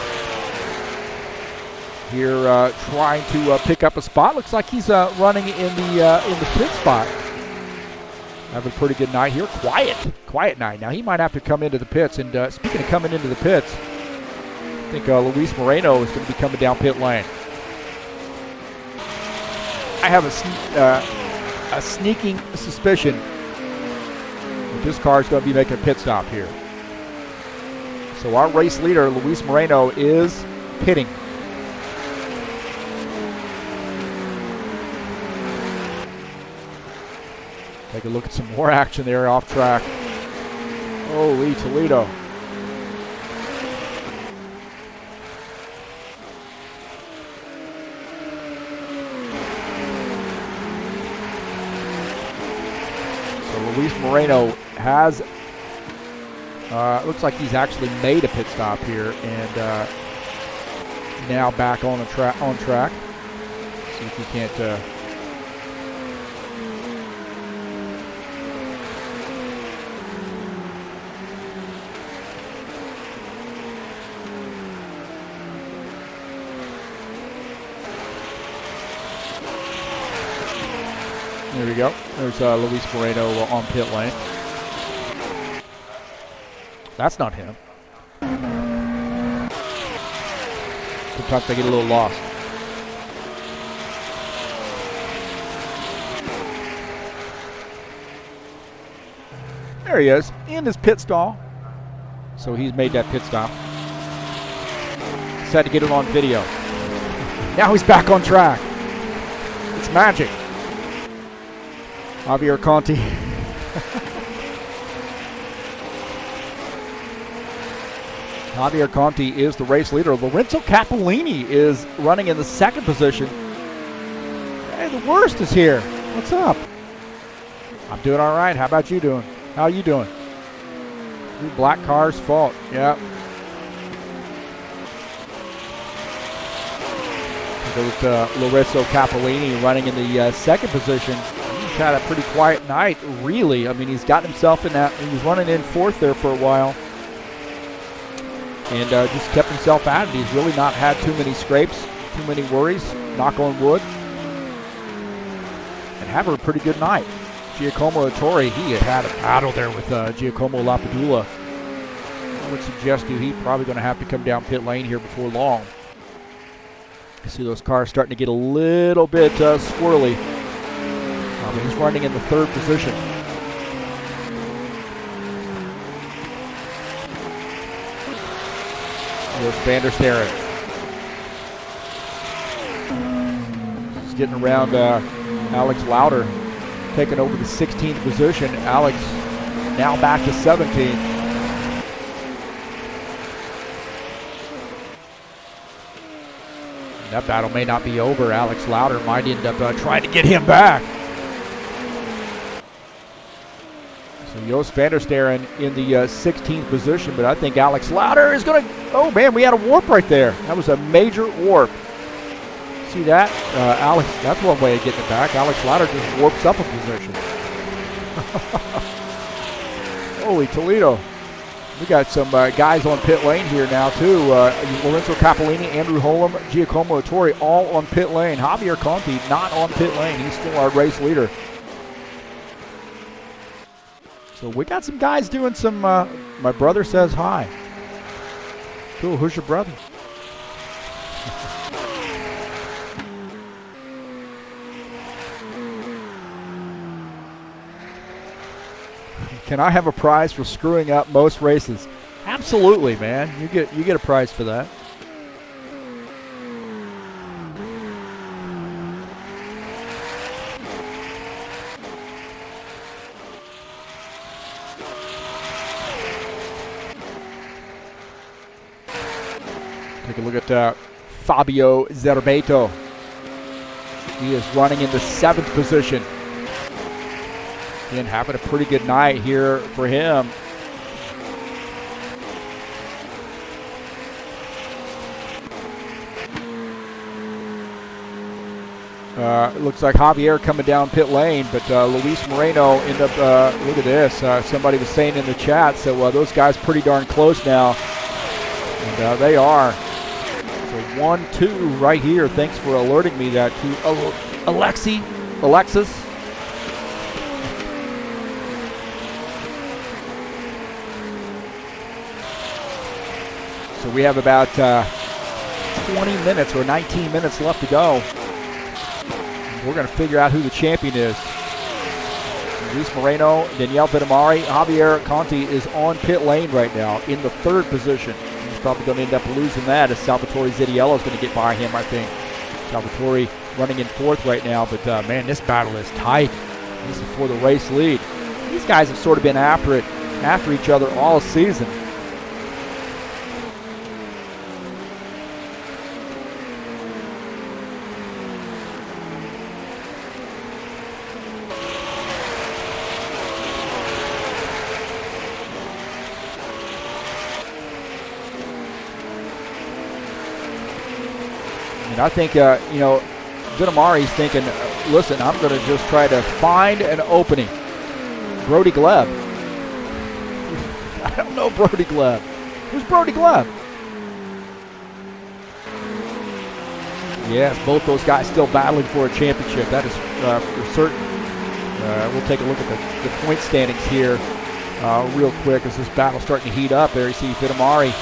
here trying to pick up a spot. Looks like he's running in the fifth spot. Having a pretty good night here. Quiet night. Now he might have to come into the pits. And speaking of coming into the pits, I think Luis Moreno is going to be coming down pit lane. I have a sneaking suspicion that this car is going to be making a pit stop here. So our race leader, Luis Moreno, is pitting. Take a look at some more action there off track. Holy Toledo. So Luis Moreno has, looks like he's actually made a pit stop here and now back on track. See if he can't. There we go. There's Luis Moreno on pit lane. That's not him. Sometimes they get a little lost. There he is, in his pit stall. So he's made that pit stop. Decided to get it on video. Now he's back on track. It's magic. Javier Conti. Javier Conti is the race leader. Lorenzo Capolini is running in the second position. Hey, the worst is here. What's up? I'm doing all right. How about you doing? How are you doing? Your black car's fault. Yep. Goes Lorenzo Capolini running in the second position. He's had a pretty quiet night, really. I mean, he's gotten himself in that. He was running in fourth there for a while. And just kept himself at it. He's really not had too many scrapes, too many worries, knock on wood. And having a pretty good night. Giacomo Ettore, he had a battle there with Giacomo Lapadula. I would suggest to you he's probably going to have to come down pit lane here before long. I see those cars starting to get a little bit squirrely. He's running in the third position. There's Van der Sterren. He's getting around Alex Lauder, taking over the 16th position. Alex now back to 17th. That battle may not be over. Alex Lauder might end up trying to get him back. So Jos van der Steren in the 16th position, but I think Alex Lauder is going to, oh man, we had a warp right there. That was a major warp. See that? Alex, that's one way of getting it back. Alex Lauder just warps up a position. Holy Toledo. We got some guys on pit lane here now too. Lorenzo Capolini, Andrew Holm, Giacomo Ettore all on pit lane. Javier Conti not on pit lane. He's still our race leader. So we got some guys doing some, my brother says hi. Cool, who's your brother? Can I have a prize for screwing up most races? Absolutely, man. You get a prize for that. Take a look at Fabio Zerbeto. He is running in the 7th position. Again, having a pretty good night here for him. It looks like Javier coming down pit lane, but Luis Moreno ended up, look at this, somebody was saying in the chat, so those guys pretty darn close now. And they are. So 1-2 right here. Thanks for alerting me that to Alexis. So we have about 20 minutes or 19 minutes left to go. We're going to figure out who the champion is. Luis Moreno, Daniel Vitamari, Javier Conti is on pit lane right now in the 3rd position. He's probably going to end up losing that as Salvatore Zittiello is going to get by him, I think. Salvatore running in 4th right now, but man, this battle is tight. This is for the race lead. These guys have sort of been after each other all season. I think, Vitamari's thinking, listen, I'm going to just try to find an opening. Brody Gleb. I don't know Brody Gleb. Who's Brody Gleb? Yes, both those guys still battling for a championship. That is for certain. We'll take a look at the point standings here real quick as this battle's starting to heat up. There you see Vitamari.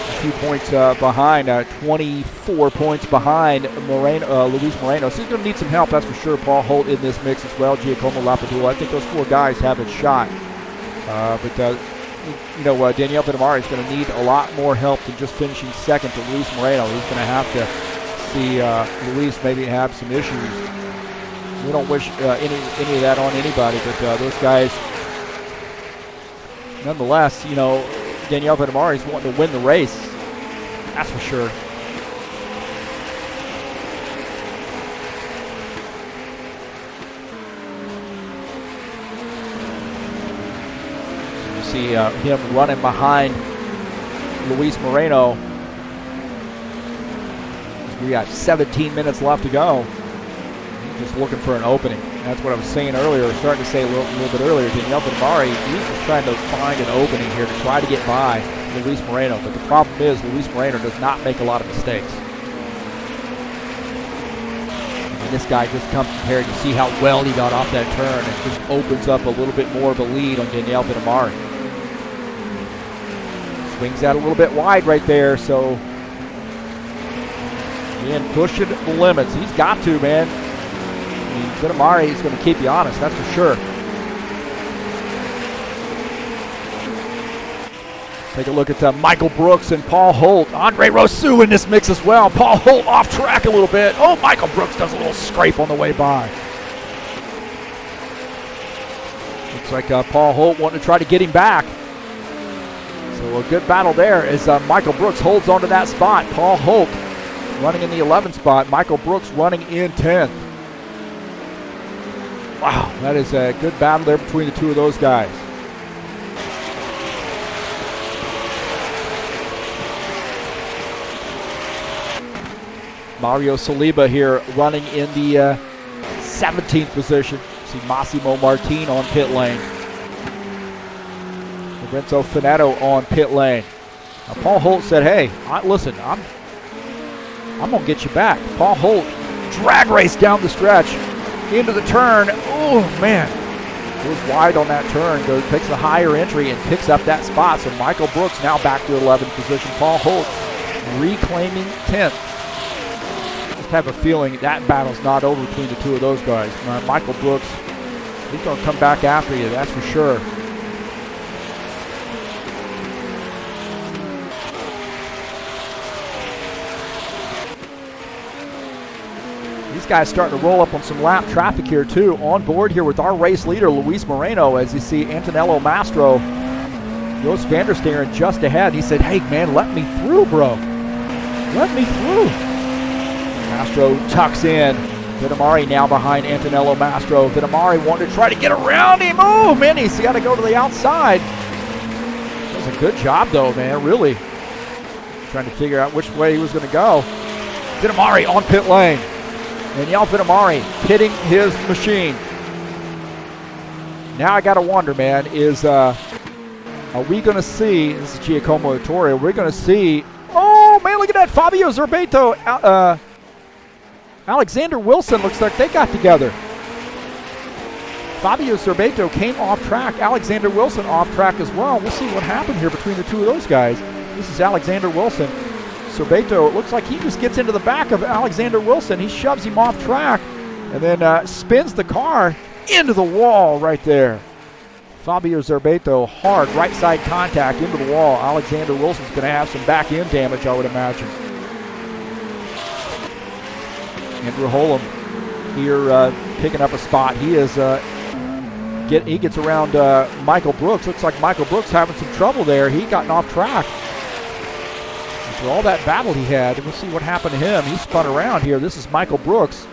A few points behind, 24 points behind Luis Moreno. So he's going to need some help, that's for sure. Paul Holt in this mix as well, Giacomo Lapadula. I think those 4 guys have a shot. Daniel Vitamari is going to need a lot more help than just finishing 2nd to Luis Moreno. He's going to have to see Luis maybe have some issues. We don't wish any of that on anybody, but those guys, nonetheless, Daniel Vitamari is wanting to win the race. That's for sure. You see him running behind Luis Moreno. We got 17 minutes left to go. He's just looking for an opening. That's what I was saying earlier, starting to say a little bit earlier. Daniel Vitamari, he's just trying to find an opening here to try to get by Luis Moreno. But the problem is Luis Moreno does not make a lot of mistakes. And this guy just comes prepared. You see how well he got off that turn and just opens up a little bit more of a lead on Daniel Vitamari. Swings out a little bit wide right there, so again, pushing the limits. He's got to, man. Vitamari is going to keep you honest, that's for sure. Take a look at Michael Brooks and Paul Holt. Andre Rousseau in this mix as well. Paul Holt off track a little bit. Oh, Michael Brooks does a little scrape on the way by. Looks like Paul Holt wanting to try to get him back. So a good battle there as Michael Brooks holds onto that spot. Paul Holt running in the 11th spot. Michael Brooks running in 10th. Wow. That is a good battle there between the two of those guys. Mario Saliba here running in the 17th position. See Massimo Martin on pit lane. Lorenzo Finetto on pit lane. Now Paul Holt said, hey, listen, I'm going to get you back. Paul Holt, drag race down the stretch, into the turn. Oh, man. Goes wide on that turn, takes the higher entry and picks up that spot. So Michael Brooks now back to 11th position. Paul Holt reclaiming 10th. I have a feeling that battle's not over between the two of those guys. Michael Brooks, he's going to come back after you, that's for sure. These guys starting to roll up on some lap traffic here too. On board here with our race leader, Luis Moreno, as you see Antonello Mastro, Jos van der Steren just ahead. He said, hey man, let me through, bro. Let me through. Mastro tucks in. Vitamari now behind Antonello Mastro. Vitamari wanted to try to get around him. Oh, man, he's got to go to the outside. Does a good job, though, man, really. Trying to figure out which way he was going to go. Vitamari on pit lane. Daniel Vitamari hitting his machine. Now I got to wonder, man, are we going to see, this is Giacomo Ettore, are we going to see, oh, man, look at that, Fabio Zerbato, Alexander Wilson, looks like they got together. Fabio Zerbato came off track. Alexander Wilson off track as well. We'll see what happened here between the two of those guys. This is Alexander Wilson. Zerbato, it looks like he just gets into the back of Alexander Wilson. He shoves him off track and then spins the car into the wall right there. Fabio Zerbato, hard right side contact into the wall. Alexander Wilson's going to have some back end damage, I would imagine. Andrew Holm here picking up a spot. He is he gets around Michael Brooks. Looks like Michael Brooks having some trouble there. He gotten off track. After all that battle he had, we'll see what happened to him. He spun around here. This is Michael Brooks.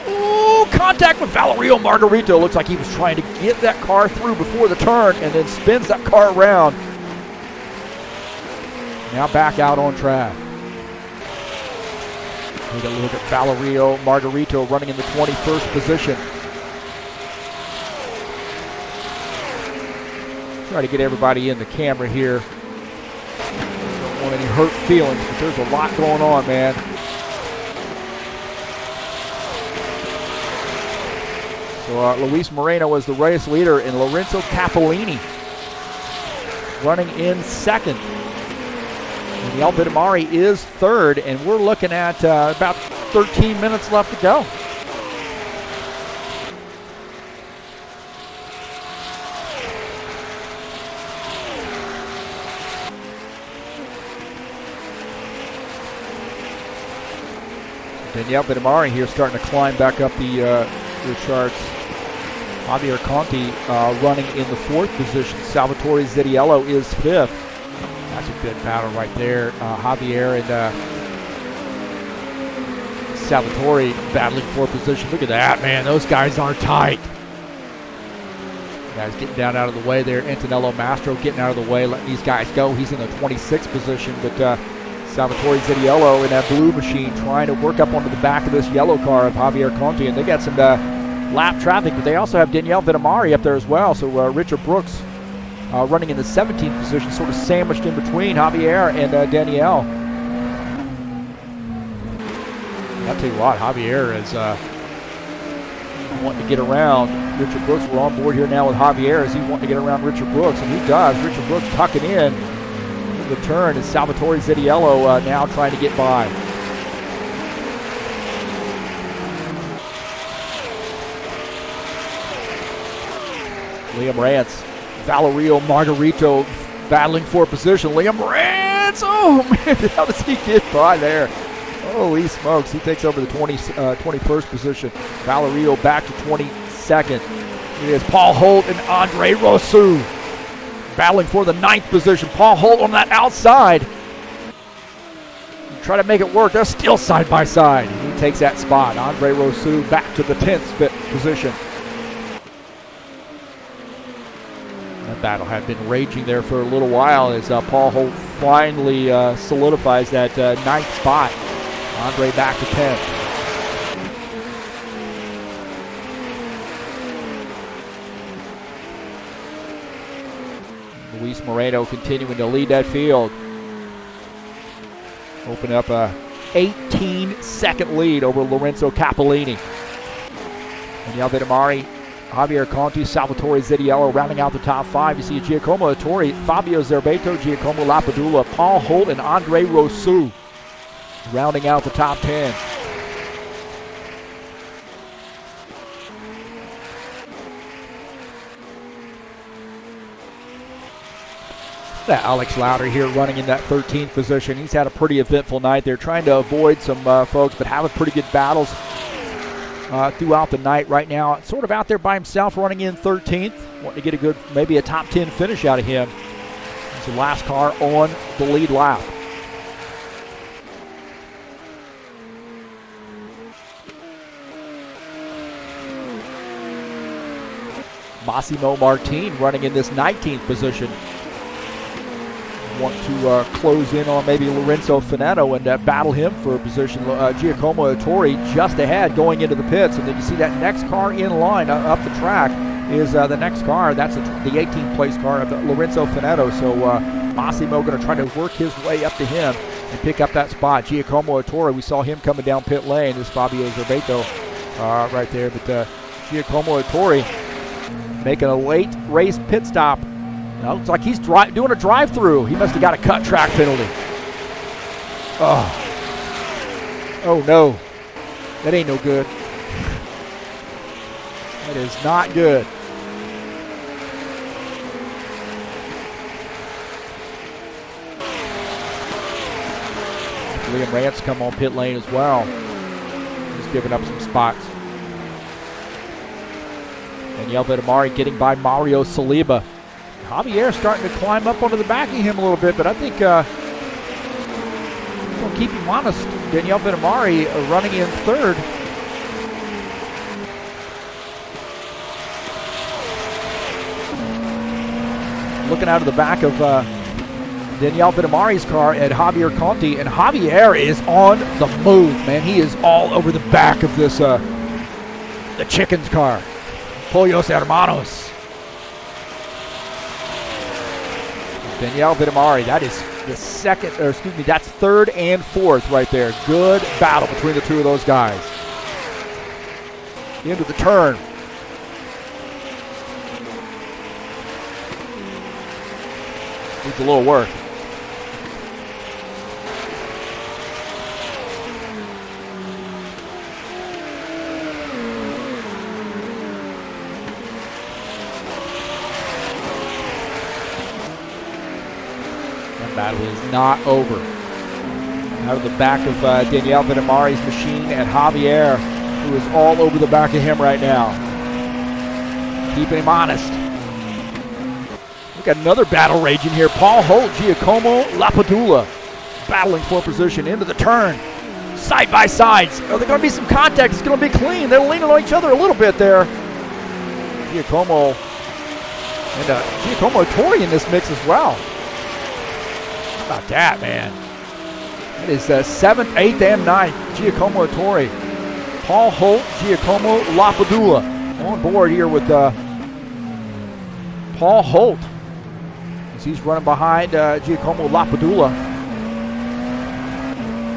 Oh, contact with Valerio Margarito. Looks like he was trying to get that car through before the turn and then spins that car around. Now back out on track. Take a look at Valerio Margarito running in the 21st position. Try to get everybody in the camera here. Don't want any hurt feelings, but there's a lot going on, man. So Luis Moreno was the race leader, and Lorenzo Capolini running in second. Daniel Vitamari is third, and we're looking at about 13 minutes left to go. Daniel Vitamari here starting to climb back up the charts. Javier Conti running in the fourth position. Salvatore Zittiello is fifth. That's a good battle right there. Javier and Salvatore battling for position. Look at that, man. Those guys are tight. Guys getting down out of the way there. Antonello Mastro getting out of the way, letting these guys go. He's in the 26th position, but Salvatore Zittiello in that blue machine trying to work up onto the back of this yellow car of Javier Conti, and they got some lap traffic, but they also have Daniel Vitamari up there as well. So Richard Brooks running in the 17th position, sort of sandwiched in between Javier and Danielle. I'll tell you what, Javier is wanting to get around Richard Brooks. We're on board here now with Javier as he wanting to get around Richard Brooks, and he does. Richard Brooks tucking in the turn, and Salvatore Zittiello now trying to get by. Liam Rance, Valerio Margarito battling for position. Liam Rance, oh man, how does he get by there? Holy smokes, he takes over the 21st position. Valerio back to 22nd. It is Paul Holt and Andre Rosu battling for the 9th position. Paul Holt on that outside. try to make it work. They're still side by side. He takes that spot. Andre Rousseau back to the 10th position. That battle had been raging there for a little while as Paul Holt finally solidifies that 9th spot. Andre back to 10th. Luis Moreno continuing to lead that field. Open up a 18-second lead over Lorenzo Capellini. Daniele Vittamari, Javier Conti, Salvatore Zitiello rounding out the top 5. You see Giacomo Ettori, Fabio Zerbeto, Giacomo Lapadula, Paul Holt, and Andre Rousseau rounding out the top 10. That Alex Lauder here running in that 13th position. He's had a pretty eventful night. They're trying to avoid some folks, but having pretty good battles throughout the night right now. Sort of out there by himself running in 13th. Wanting to get a good, maybe a top 10 finish out of him. He's the last car on the lead lap. Massimo Martin running in this 19th position. Want to close in on maybe Lorenzo Finetto and battle him for a position. Giacomo Ettori just ahead going into the pits, and then you see that next car in line up the track is the next car. That's the 18th place car of Lorenzo Finetto. So Massimo going to try to work his way up to him and pick up that spot. Giacomo Ettori, we saw him coming down pit lane. There's Fabio Zerbeto right there, but Giacomo Ettori making a late race pit stop. Now, looks like he's doing a drive-through. He must have got a cut track penalty. Oh no. That ain't no good. That is not good. Liam Rance come on pit lane as well. He's giving up some spots. Daniele Vittamari getting by Mario Saliba. Javier starting to climb up onto the back of him a little bit, but I think going to keep him honest. Daniele Vittamari running in 3rd. Looking out of the back of Daniele Vittamari's car at Javier Conti, and Javier is on the move, man. He is all over the back of this the Chickens car. Pollos Hermanos. Daniele Vittamari, that is the that's 3rd and 4th right there. Good battle between the two of those guys. Into the turn. Needs a little work. Battle is not over. Out of the back of Daniele Vittamari's machine and Javier, who is all over the back of him right now. Keeping him honest. Look at another battle raging here. Paul Holt, Giacomo Lapadula battling for position into the turn. Side by sides. Are there going to be some contact? It's going to be clean. They're leaning on each other a little bit there. Giacomo and Giacomo Ettori in this mix as well. About that, man. It is 7th, 8th, and 9th. Giacomo Ettori. Paul Holt, Giacomo Lapadula on board here with Paul Holt as he's running behind Giacomo Lapadula.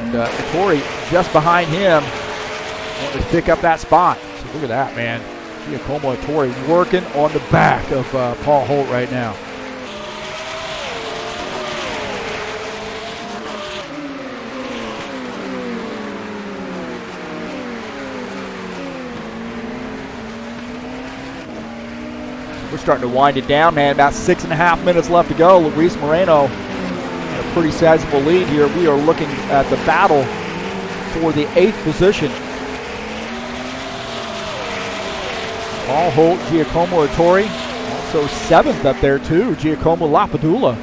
And Ettori just behind him. Want to pick up that spot. So look at that, man. Giacomo Ettori working on the back of Paul Holt right now. We're starting to wind it down, man. About 6.5 minutes left to go. Luis Moreno in a pretty sizable lead here. We are looking at the battle for the 8th position. Paul Holt, Giacomo Ettori, also 7th up there too, Giacomo Lapadula.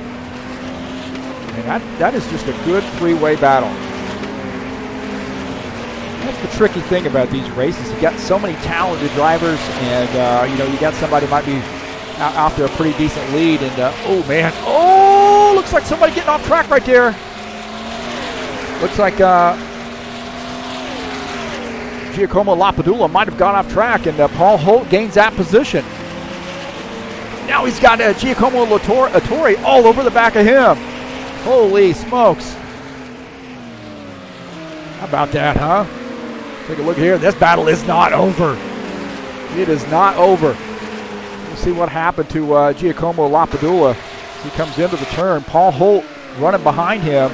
And that is just a good 3-way battle. That's the tricky thing about these races. You got so many talented drivers, and you know, you got somebody might be out there a pretty decent lead, and oh man, oh, looks like somebody getting off track right there. Looks like Giacomo Lapadula might have gone off track, and Paul Holt gains that position. Now he's got Giacomo Attore all over the back of him. Holy smokes. How about that, huh? Take a look here. This battle is not over. It is not over. We'll see what happened to Giacomo Lapadula. He comes into the turn. Paul Holt running behind him.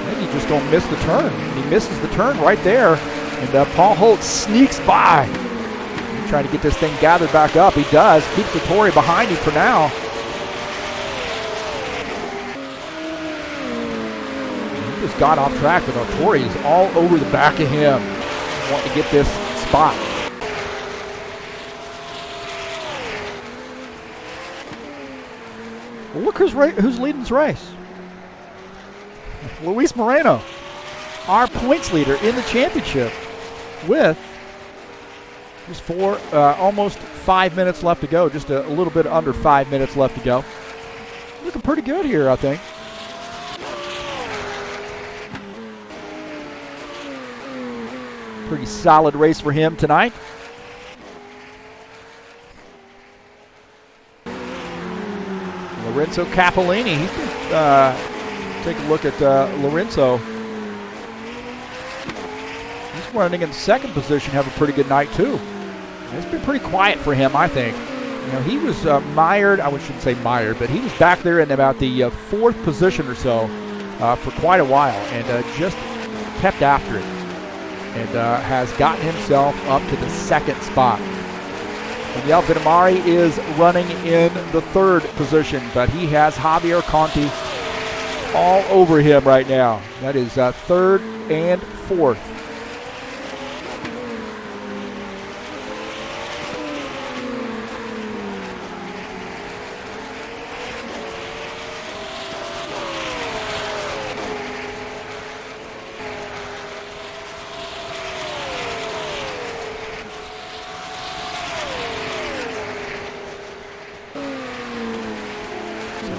Maybe he's just going to miss the turn. He misses the turn right there. And Paul Holt sneaks by. He's trying to get this thing gathered back up. He does. Keeps Attore behind him for now. He just got off track, but Attore is all over the back of him. Wanting to get this spot. Well, look who's leading this race. Luis Moreno, our points leader in the championship, with just almost 5 minutes left to go. Just a little bit under 5 minutes left to go. Looking pretty good here, I think. Pretty solid race for him tonight. Lorenzo Capellini. He's been, take a look at Lorenzo. He's running in second position, have a pretty good night too. It's been pretty quiet for him, I think. You know, he was mired, I shouldn't say mired, but he was back there in about the fourth position or so for quite a while, and just kept after it. And has gotten himself up to the second spot. Daniel Vitamari is running in the third position, but he has Javier Conti all over him right now. That is third and fourth.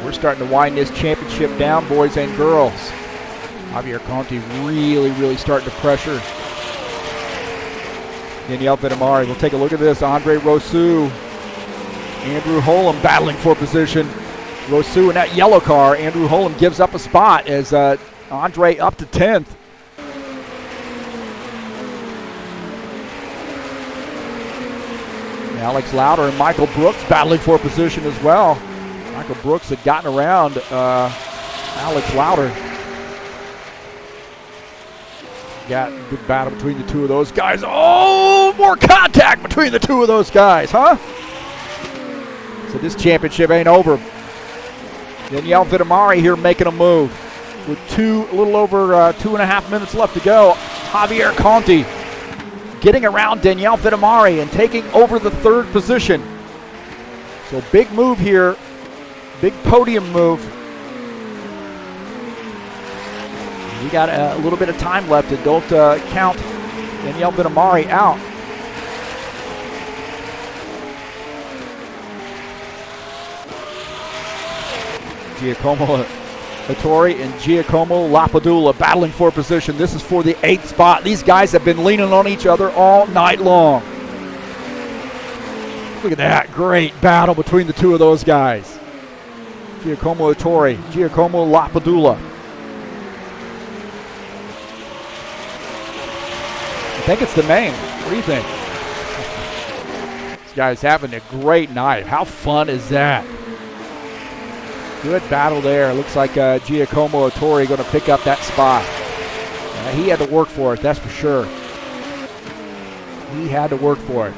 We're starting to wind this championship down, boys and girls. Javier Conti really starting to pressure Daniel Vitamari. We'll take a look at this. Andre Rousseau, Andrew Holm battling for position. Rousseau in that yellow car. Andrew Holm gives up a spot as Andre up to 10th. Alex Lauder and Michael Brooks battling for position as well. Michael Brooks had gotten around Alex Lauder. Got a good battle between the two of those guys. Oh, more contact between the two of those guys, huh? So this championship ain't over. Daniel Vitamari here making a move with a little over 2.5 minutes left to go. Javier Conti getting around Daniel Vitamari and taking over the third position. So big move here. Big podium move. We got a little bit of time left, and don't count Daniel Vitamari out. Giacomo Attore and Giacomo Lapadula battling for position. This is for the 8th spot. These guys have been leaning on each other all night long. Look at that great battle between the two of those guys. Giacomo Attore, Giacomo Lapadula. I think it's the main. What do you think? This guy's having a great night. How fun is that? Good battle there. Looks like Giacomo Attore going to pick up that spot. He had to work for it, that's for sure. He had to work for it.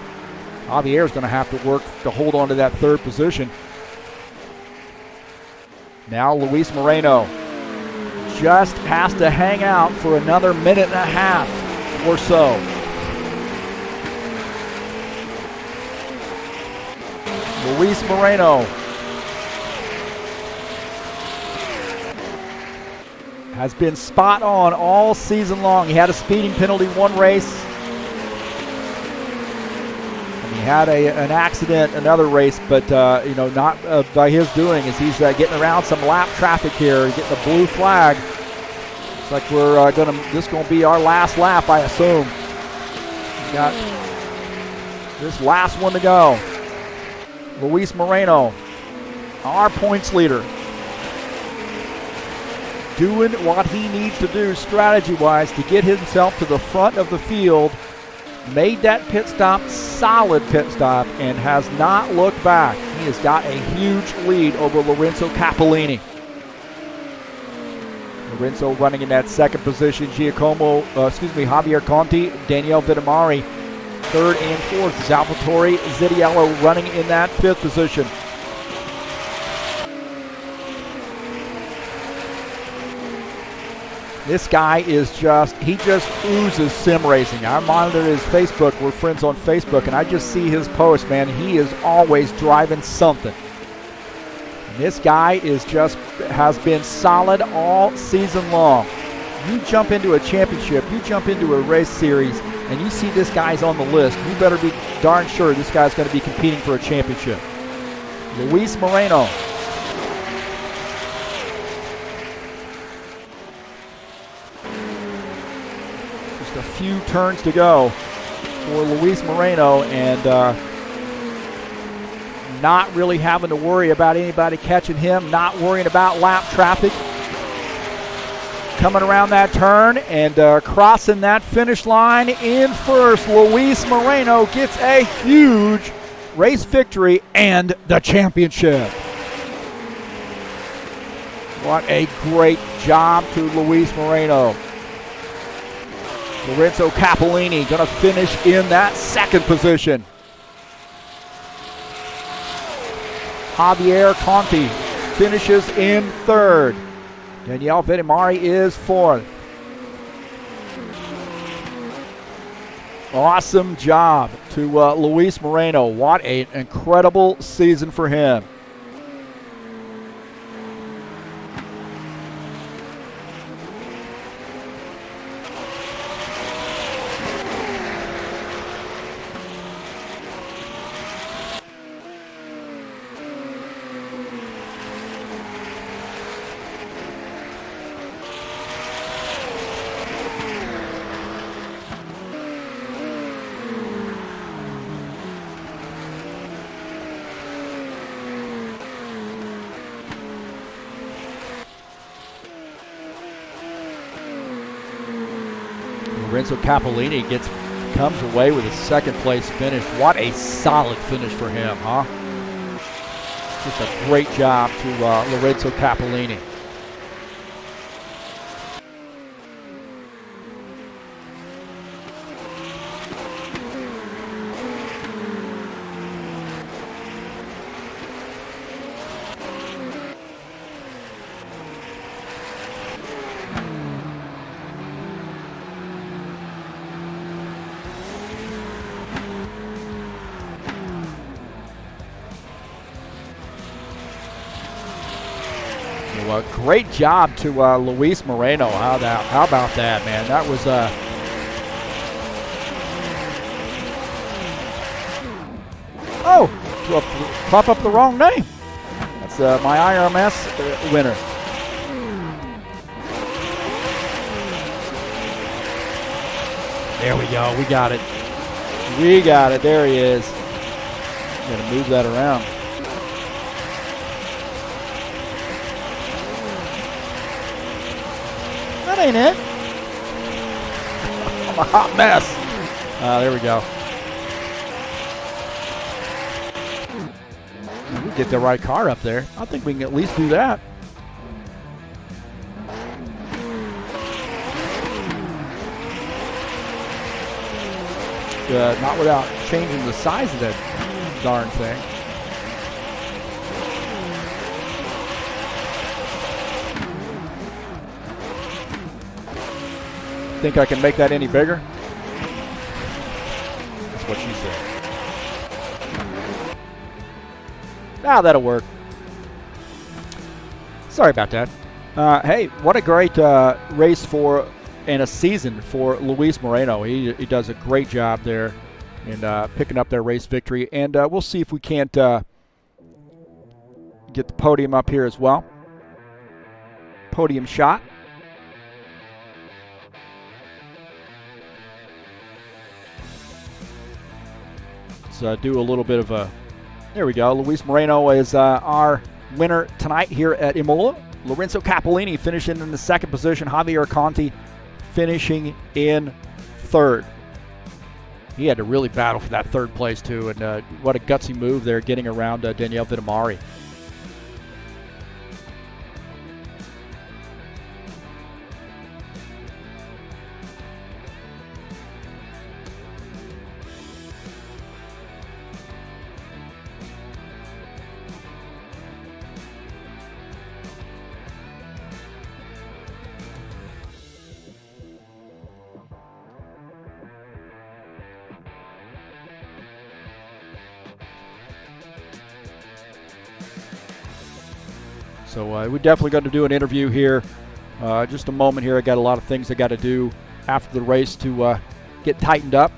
Javier's going to have to work to hold on to that third position. Now Luis Moreno just has to hang out for another minute and a half or so. Luis Moreno has been spot on all season long. He had a speeding penalty one race, He had an accident another race, but you know, not by his doing, as he's getting around some lap traffic here, getting a blue flag. Looks like we're this gonna be our last lap, I assume. We got this last one to go. Luis Moreno, our points leader, doing what he needs to do strategy-wise to get himself to the front of the field. Made that pit stop, solid pit stop, and has not looked back. He has got a huge lead over Lorenzo Capellini. Lorenzo running in that second position. Javier Conti, Daniel Vittamari, third and fourth. Salvatore Zittiello running in that fifth position. This guy is he just oozes sim racing. I monitor his Facebook. We're friends on Facebook, and I just see his post, man. He is always driving something. And this guy has been solid all season long. You jump into a championship, you jump into a race series, and you see this guy's on the list, you better be darn sure this guy's going to be competing for a championship. Luis Moreno. A few turns to go for Luis Moreno, and not really having to worry about anybody catching him, not worrying about lap traffic. Coming around that turn and crossing that finish line in first. Luis Moreno gets a huge race victory and the championship. What a great job to Luis Moreno. Lorenzo Capellini going to finish in that second position. Javier Conti finishes in third. Daniel Vittamari is fourth. Awesome job to Luis Moreno. What an incredible season for him. Lorenzo Capellini comes away with a second place finish. What a solid finish for him, huh? Just a great job to Lorenzo Capellini. A great job to Luis Moreno. How about that, man? That was pop up the wrong name. That's my IRMS winner. There we go. We got it. We got it. There he is. I'm gonna move that around. That ain't it. I'm a hot mess. There we go. We get the right car up there. I think we can at least do that. Not without changing the size of that darn thing. Think I can make that any bigger? That's what she said. Ah, that'll work. Sorry about that. Hey, what a great race and a season for Luis Moreno. He does a great job there. and picking up their race victory. And we'll see if we can't get the podium up here as well. Podium shot. Let's do a little bit of a, there we go. Luis Moreno is our winner tonight here at Imola. Lorenzo Capellini finishing in the second position. Javier Conti finishing in third. He had to really battle for that third place too, and what a gutsy move there getting around Daniele Vittamari. So we're definitely going to do an interview here. Just a moment here. I got a lot of things I got to do after the race to get tightened up.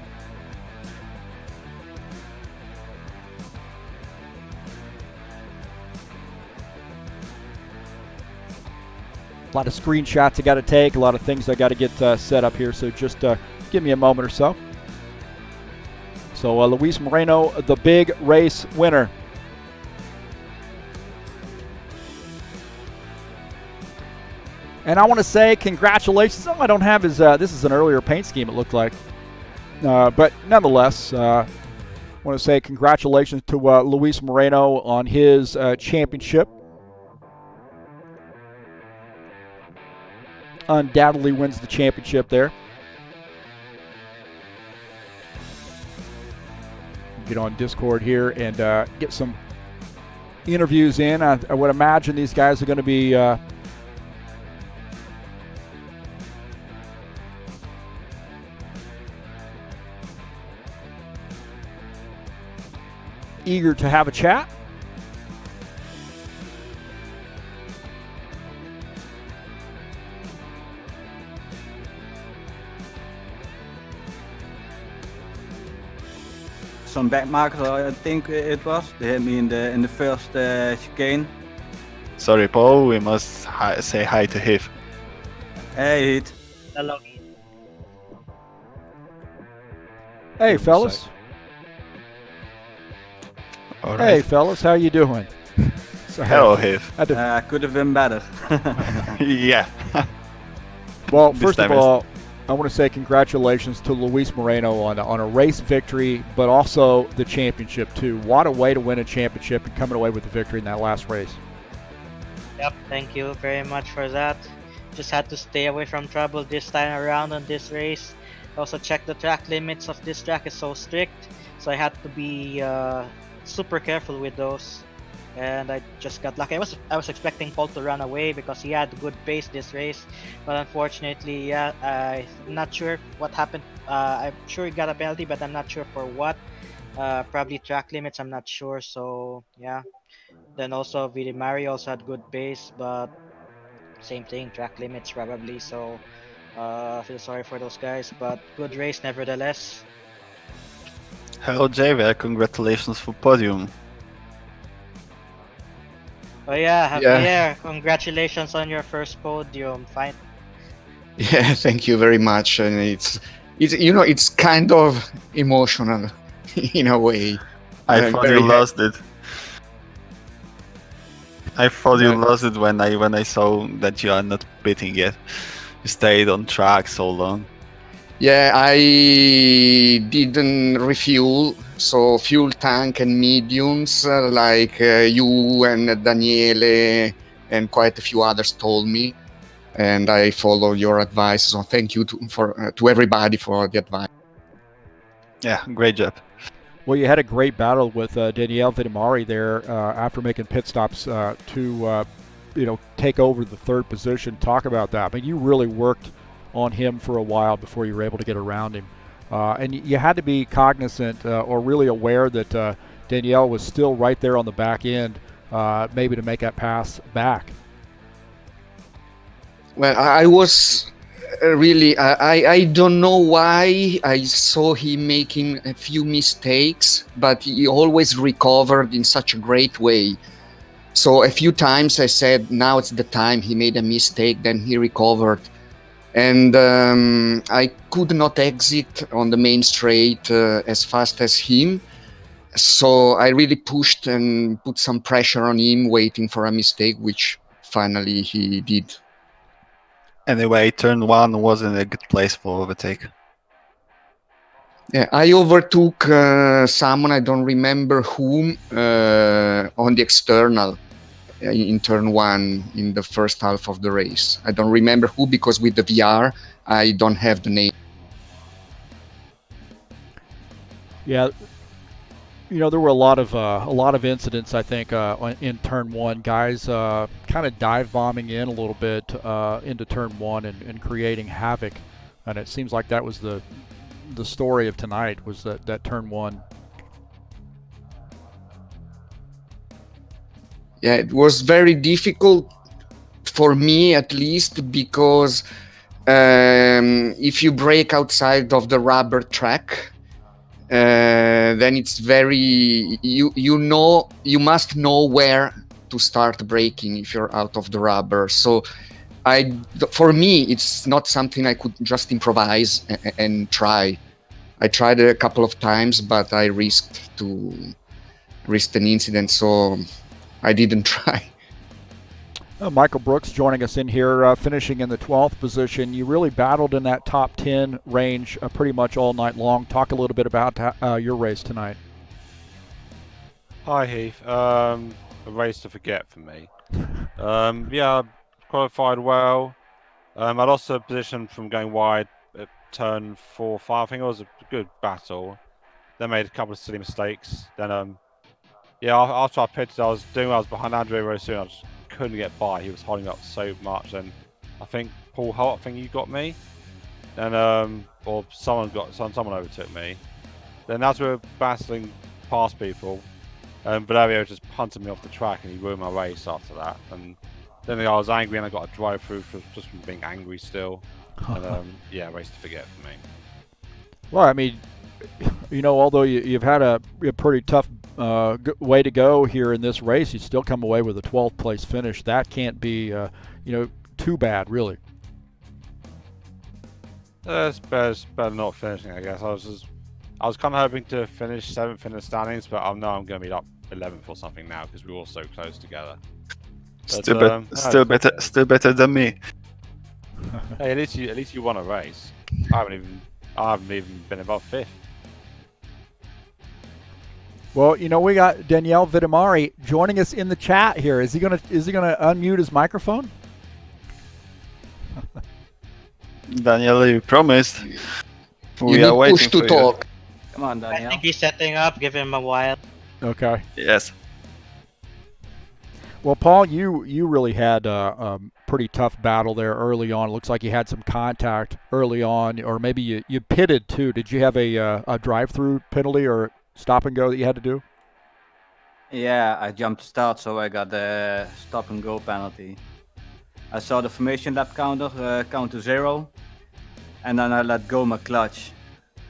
A lot of screenshots I got to take, a lot of things I got to get set up here. So just give me a moment or so. So Luis Moreno, the big race winner. And I want to say congratulations. All I don't have is, this is an earlier paint scheme, it looked like. But nonetheless, I want to say congratulations to Luis Moreno on his championship. Undoubtedly wins the championship there. Get on Discord here and get some interviews in. I would imagine these guys are going to be eager to have a chat. Some back markers, I think it was. They hit me in the first chicane. Sorry, Paul. We must say hi to Heath. Hey, Heath. Hello. Hey, fellas. All Hey, right. fellas, how you doing? So, Hello, Heath. Could have been better. Yeah. Well, This first of time is- all, I want to say congratulations to Luis Moreno on a race victory, but also the championship too. What a way to win a championship and coming away with the victory in that last race. Yep, thank you very much for that. Just had to stay away from trouble this time around on this race. Also check the track limits of this track is so strict, so I had to be super careful with those. And I just got lucky. I was expecting Paul to run away because he had good pace this race, but unfortunately, yeah, I'm not sure what happened. I'm sure he got a penalty, but I'm not sure for what. Probably track limits. I'm not sure. So yeah. Then also Villimari also had good pace, but same thing, track limits probably. So I feel sorry for those guys, but good race nevertheless. Hello, Javier. Congratulations for podium. Oh yeah, Yeah. Javier, congratulations on your first podium. Fine. Yeah, thank you very much. And it's it's kind of emotional in a way. I I'm thought very you lost it. I thought you lost it when I saw that you are not pitting yet. You stayed on track so long. Yeah, I didn't refuel, so fuel tank and mediums like you and Daniele and quite a few others told me, and I followed your advice. So thank you to everybody for the advice. Yeah, great job. Well, you had a great battle with Daniele Vittamari there after making pit stops to take over the third position. Talk about that. I mean, you really worked on him for a while before you were able to get around him. And you had to be cognizant or really aware that Daniele was still right there on the back end, maybe to make that pass back. Well, I was really, I don't know why I saw him making a few mistakes, but he always recovered in such a great way. So a few times I said, now it's the time. He made a mistake, then he recovered. And I could not exit on the main straight as fast as him. So I really pushed and put some pressure on him, waiting for a mistake, which finally he did. Anyway, turn 1 wasn't a good place for overtake. Yeah, I overtook someone, I don't remember whom, on the external in turn 1 in the first half of the race. I don't remember who, because with the VR, I don't have the name. Yeah, you know, there were a lot of incidents, I think, in turn 1. Guys kind of dive bombing in a little bit into turn 1 and creating havoc, and it seems like that was the story of tonight, was that turn 1. Yeah, it was very difficult for me, at least, because if you break outside of the rubber track, then it's very, you must know where to start braking if you're out of the rubber. So for me, it's not something I could just improvise and try. I tried a couple of times, but I risked an incident, so I didn't try. Michael Brooks joining us in here, finishing in the 12th position. You really battled in that top 10 range pretty much all night long. Talk a little bit about your race tonight. Hi Heath. A race to forget for me. Yeah, qualified well. I lost a position from going wide at turn 4, 5. I think it was a good battle. Then made a couple of silly mistakes. Then yeah, after I pitted, I was behind Andrea very soon. I just couldn't get by. He was holding up so much. And I think Paul Holt, I think you got me. And or someone overtook me. Then as we were battling past people, Valerio just punted me off the track and he ruined my race after that. And then I was angry and I got a drive through just from being angry still. And yeah, race to forget for me. Well, I mean, you know, although you've had a pretty tough way to go here in this race, you still come away with a 12th place finish. That can't be, you know, too bad, really. It's better not finishing, I guess. I was kind of hoping to finish 7th in the standings, but I know I'm going to be up 11th or something now because we're all so close together. But, Still better than me. Hey, at least you won a race. I haven't even been above 5th. Well, you know, we got Daniele Vitamari joining us in the chat here. Is he gonna unmute his microphone? Daniel, you promised. We are waiting to talk. Come on, Daniel. I think he's setting up. Give him a while. Okay. Yes. Well, Paul, you really had a pretty tough battle there early on. It looks like you had some contact early on, or maybe you pitted too. Did you have a drive-through penalty or stop and go that you had to do? Yeah, I jumped to start, so I got the stop and go penalty. I saw the formation lap counter count to 0, and then I let go my clutch,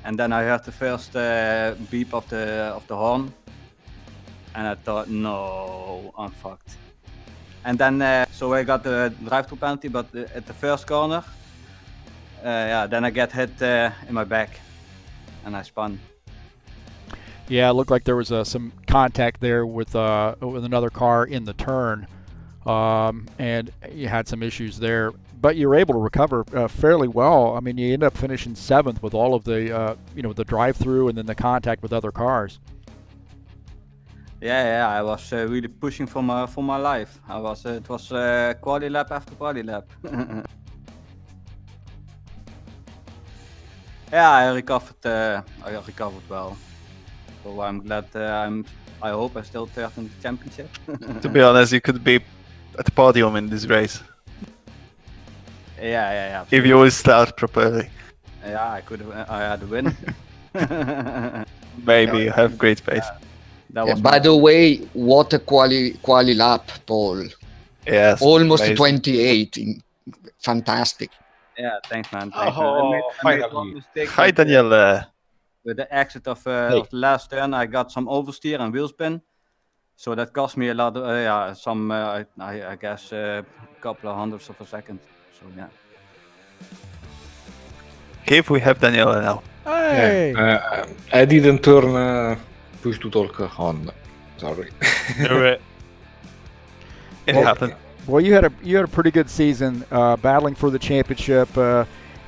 and then I heard the first beep of the horn, and I thought, no, I'm fucked. And then so I got the drive-through penalty, but at the first corner, yeah, then I get hit in my back, and I spun. Yeah, it looked like there was some contact there with another car in the turn, and you had some issues there. But you were able to recover fairly well. I mean, you ended up finishing 7th with all of the the drive-through and then the contact with other cars. Yeah, I was really pushing for my life. It was quali lap after quali lap. Yeah, I recovered well. So I'm glad. I hope I still third in the championship. To be honest, you could be at the podium in this race. Yeah. If you will start properly. Yeah, I had a win. Maybe you have great pace. By the way, what a quali lap, Paul. Yes. Almost amazing. 28. Fantastic. Yeah, thanks, man. Thanks, man. Oh, I made one finally. mistake. Hi, with, Daniel. with the exit of the last turn, I got some oversteer and wheel spin. So that cost me a lot. I guess a couple of hundredths of a second. So yeah. Here we have Daniel now. Hey. I didn't turn push to talk on. Sorry. Do it. It Well, happened. Well, you had a pretty good season, battling for the championship,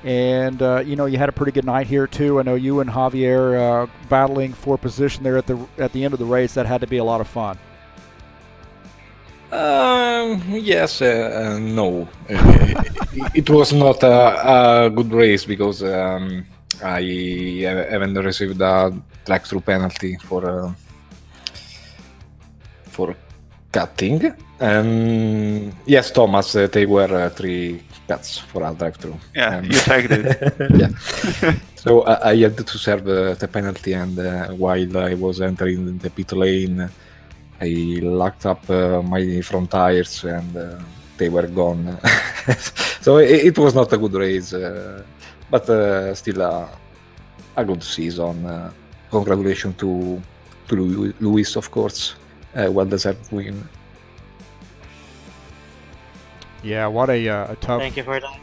and you had a pretty good night here too. I know you and Javier battling for position there at the end of the race. That had to be a lot of fun. Yes, no. It was not a good race because I haven't received a track through penalty for cutting. Yes, Thomas, they were 3 cuts for a drive-through. Yeah, you tagged it. Yeah. So I had to serve the penalty, and while I was entering the pit lane, I locked up my front tires, and they were gone. So it was not a good race, but still a good season. Congratulations to Luis, of course. Well-deserved win. Yeah, what a tough. Thank you for that.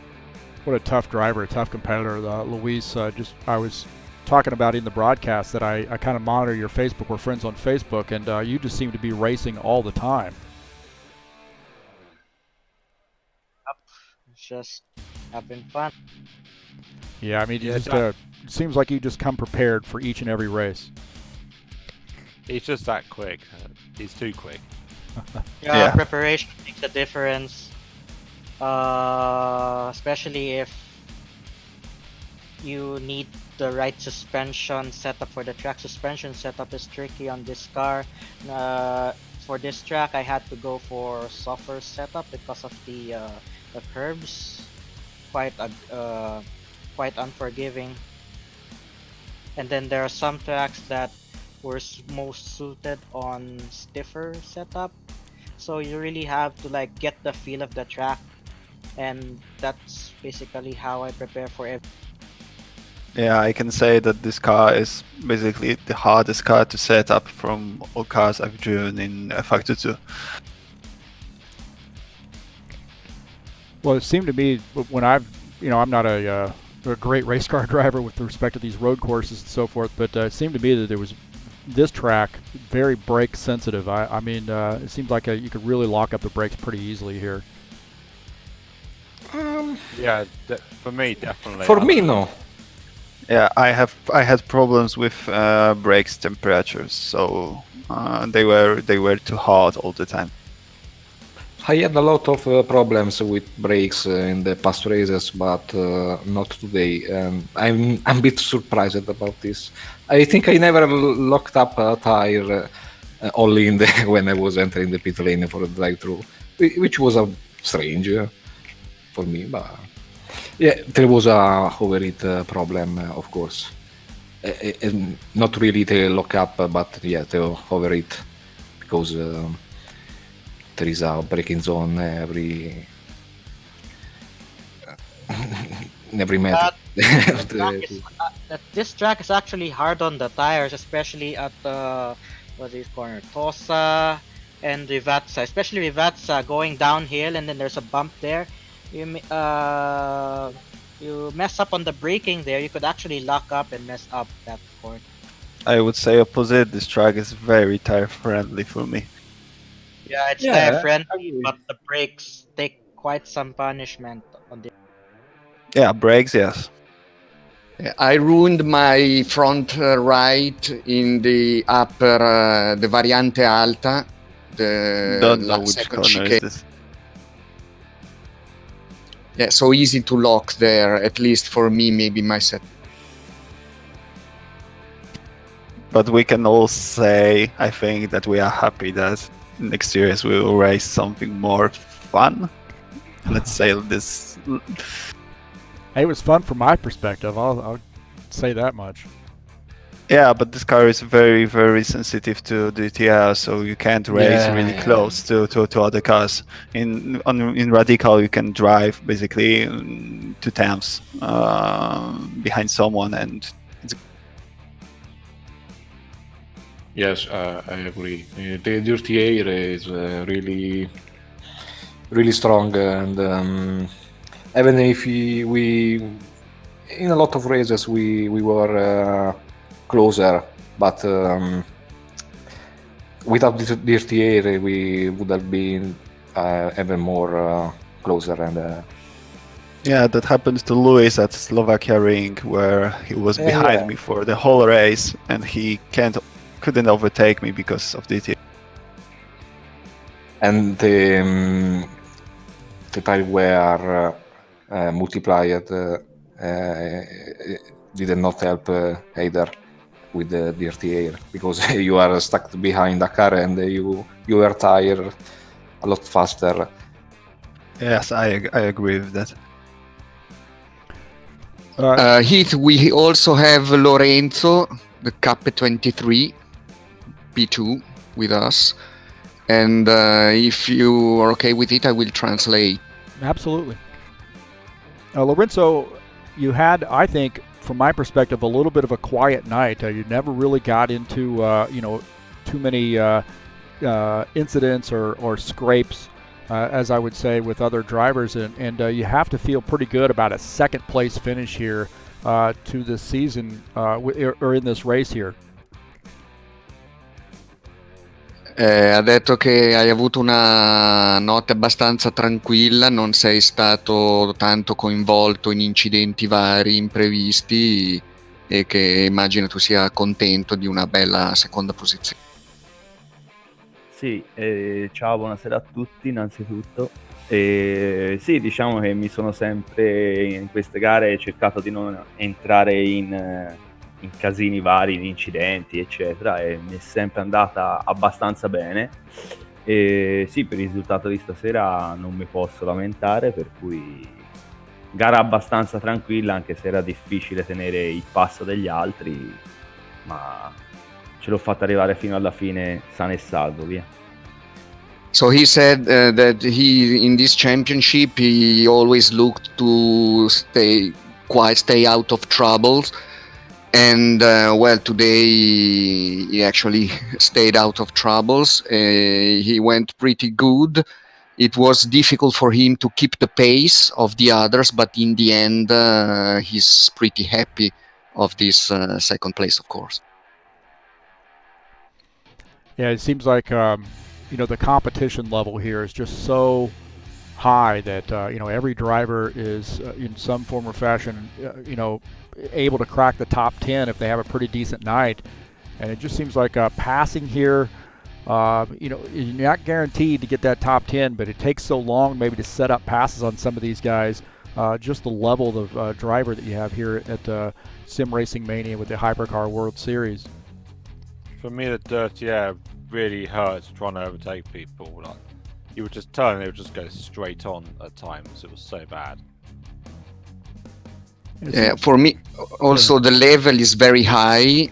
What a tough driver, a tough competitor. Luis, I was talking about in the broadcast that I kind of monitor your Facebook. We're friends on Facebook, and you just seem to be racing all the time. It's just having fun. Yeah, I mean, it seems like you just come prepared for each and every race. He's just that quick. He's too quick. Yeah, preparation makes a difference. Especially if you need the right suspension setup for the track. Suspension setup is tricky on this car. For this track, I had to go for softer setup because of the curbs, quite unforgiving. And then there are some tracks that were most suited on stiffer setup. So you really have to like get the feel of the track, and that's basically how I prepare for it. Yeah, I can say that this car is basically the hardest car to set up from all cars I've driven in rFactor 2. Well, it seemed to me when I'm not a great race car driver with respect to these road courses and so forth, but it seemed to me that there was this track very brake sensitive. I mean, it seems like you could really lock up the brakes pretty easily here. Yeah, for me, definitely. For me, no. Yeah, I had problems with brakes temperatures, so they were too hard all the time. I had a lot of problems with brakes in the past races, but not today. I'm a bit surprised about this. I think I never locked up a tire only when I was entering the pit lane for a drive-through, which was strange for me. But yeah, there was a overheat problem, of course. Not really the lock-up, but yeah, the overheat, because there is a braking zone every meter. This track is actually hard on the tires, especially at this corner, Tosa and Rivazza. Especially Rivazza going downhill, and then there's a bump there. You mess up on the braking there, you could actually lock up and mess up that corner. I would say opposite. This track is very tire friendly for me. Yeah, it's tire friendly, but the brakes take quite some punishment on the. Yeah, brakes, yes. I ruined my front right in the upper, the Variante Alta. Don't know which corner is this. Yeah, so easy to lock there, at least for me, maybe my set. But we can all say, I think, that we are happy that next year we will race something more fun. Let's say this. It was fun from my perspective. I'll say that much. Yeah, but this car is very, very sensitive to DTR, so you can't race really close to other cars. In Radical, you can drive basically 2 times behind someone, and it's Yes, I agree. The dirty air is really, really strong, and even if we in a lot of races we were closer, but without this dirty air we would have been even more closer. And yeah, that happened to Lewis at Slovakia Ring, where he was behind me for the whole race, and he couldn't overtake me because of DTR. and the tire were multiplied did not help either with the dirty air, because you are stuck behind a car and you are tired a lot faster. Yes, I agree with that. Heath, we also have Lorenzo, the K23 P2 with us, and if you are okay with it, I will translate. Absolutely. Lorenzo, you had, I think, from my perspective, a little bit of a quiet night. You never really got into, too many incidents or scrapes, as I would say, with other drivers, and you have to feel pretty good about a second place finish here to this season or in this race here. Ha detto che hai avuto una notte abbastanza tranquilla, non sei stato tanto coinvolto in incidenti vari, imprevisti, e che immagino tu sia contento di una bella seconda posizione. Sì, ciao, buonasera a tutti innanzitutto. Sì, diciamo che mi sono sempre in queste gare cercato di non entrare in casini vari, in incidenti, eccetera, e mi è sempre andata abbastanza bene. E sì, per il risultato di stasera non mi posso lamentare, per cui gara abbastanza tranquilla, anche se era difficile tenere il passo degli altri, ma ce l'ho fatta arrivare fino alla fine sano e salvo, via. So he said that in this championship he always looked to stay out of troubles, and well, today he actually stayed out of troubles. He went pretty good. It was difficult for him to keep the pace of the others, but in the end he's pretty happy of this second place, of course. Yeah, it seems like the competition level here is just so high that every driver is in some form or fashion able to crack the top 10 if they have a pretty decent night, and it just seems like passing here. You're not guaranteed to get that top 10, but it takes so long maybe to set up passes on some of these guys. Just the level of driver that you have here at Sim Racing Mania with the Hypercar World Series. For me, the dirty air really hurts trying to overtake people. Like, you would just turn and they would just go straight on at times. It was so bad. For me, also the level is very high.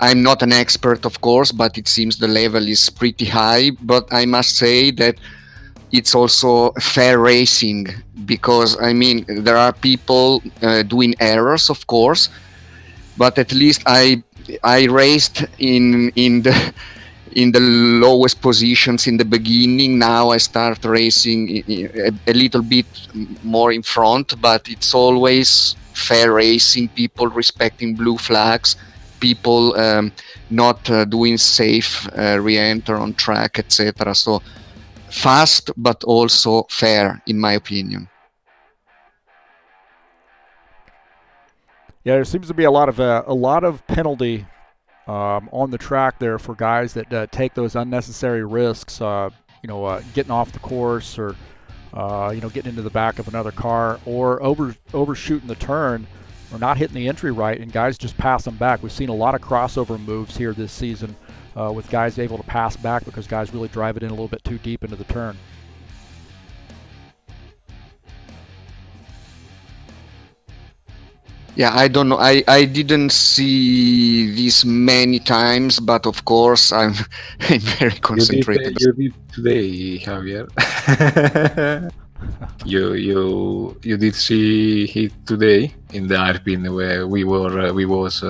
I'm not an expert, of course, but it seems the level is pretty high. But I must say that it's also fair racing, because I mean there are people doing errors, of course, but at least I raced in the lowest positions in the beginning. Now I start racing a little bit more in front, but it's always fair racing, people respecting blue flags, people not doing safe re-enter on track, etc. So fast but also fair, in my opinion. Yeah, there seems to be a lot of penalty on the track there for guys that take those unnecessary risks, getting off the course, or getting into the back of another car, or overshooting the turn, or not hitting the entry right, and guys just pass them back. We've seen a lot of crossover moves here this season with guys able to pass back because guys really drive it in a little bit too deep into the turn. Yeah, I don't know. I didn't see this many times, but of course I'm I'm very concentrated. You did today, Javier. you did see it today in the Arpin where we was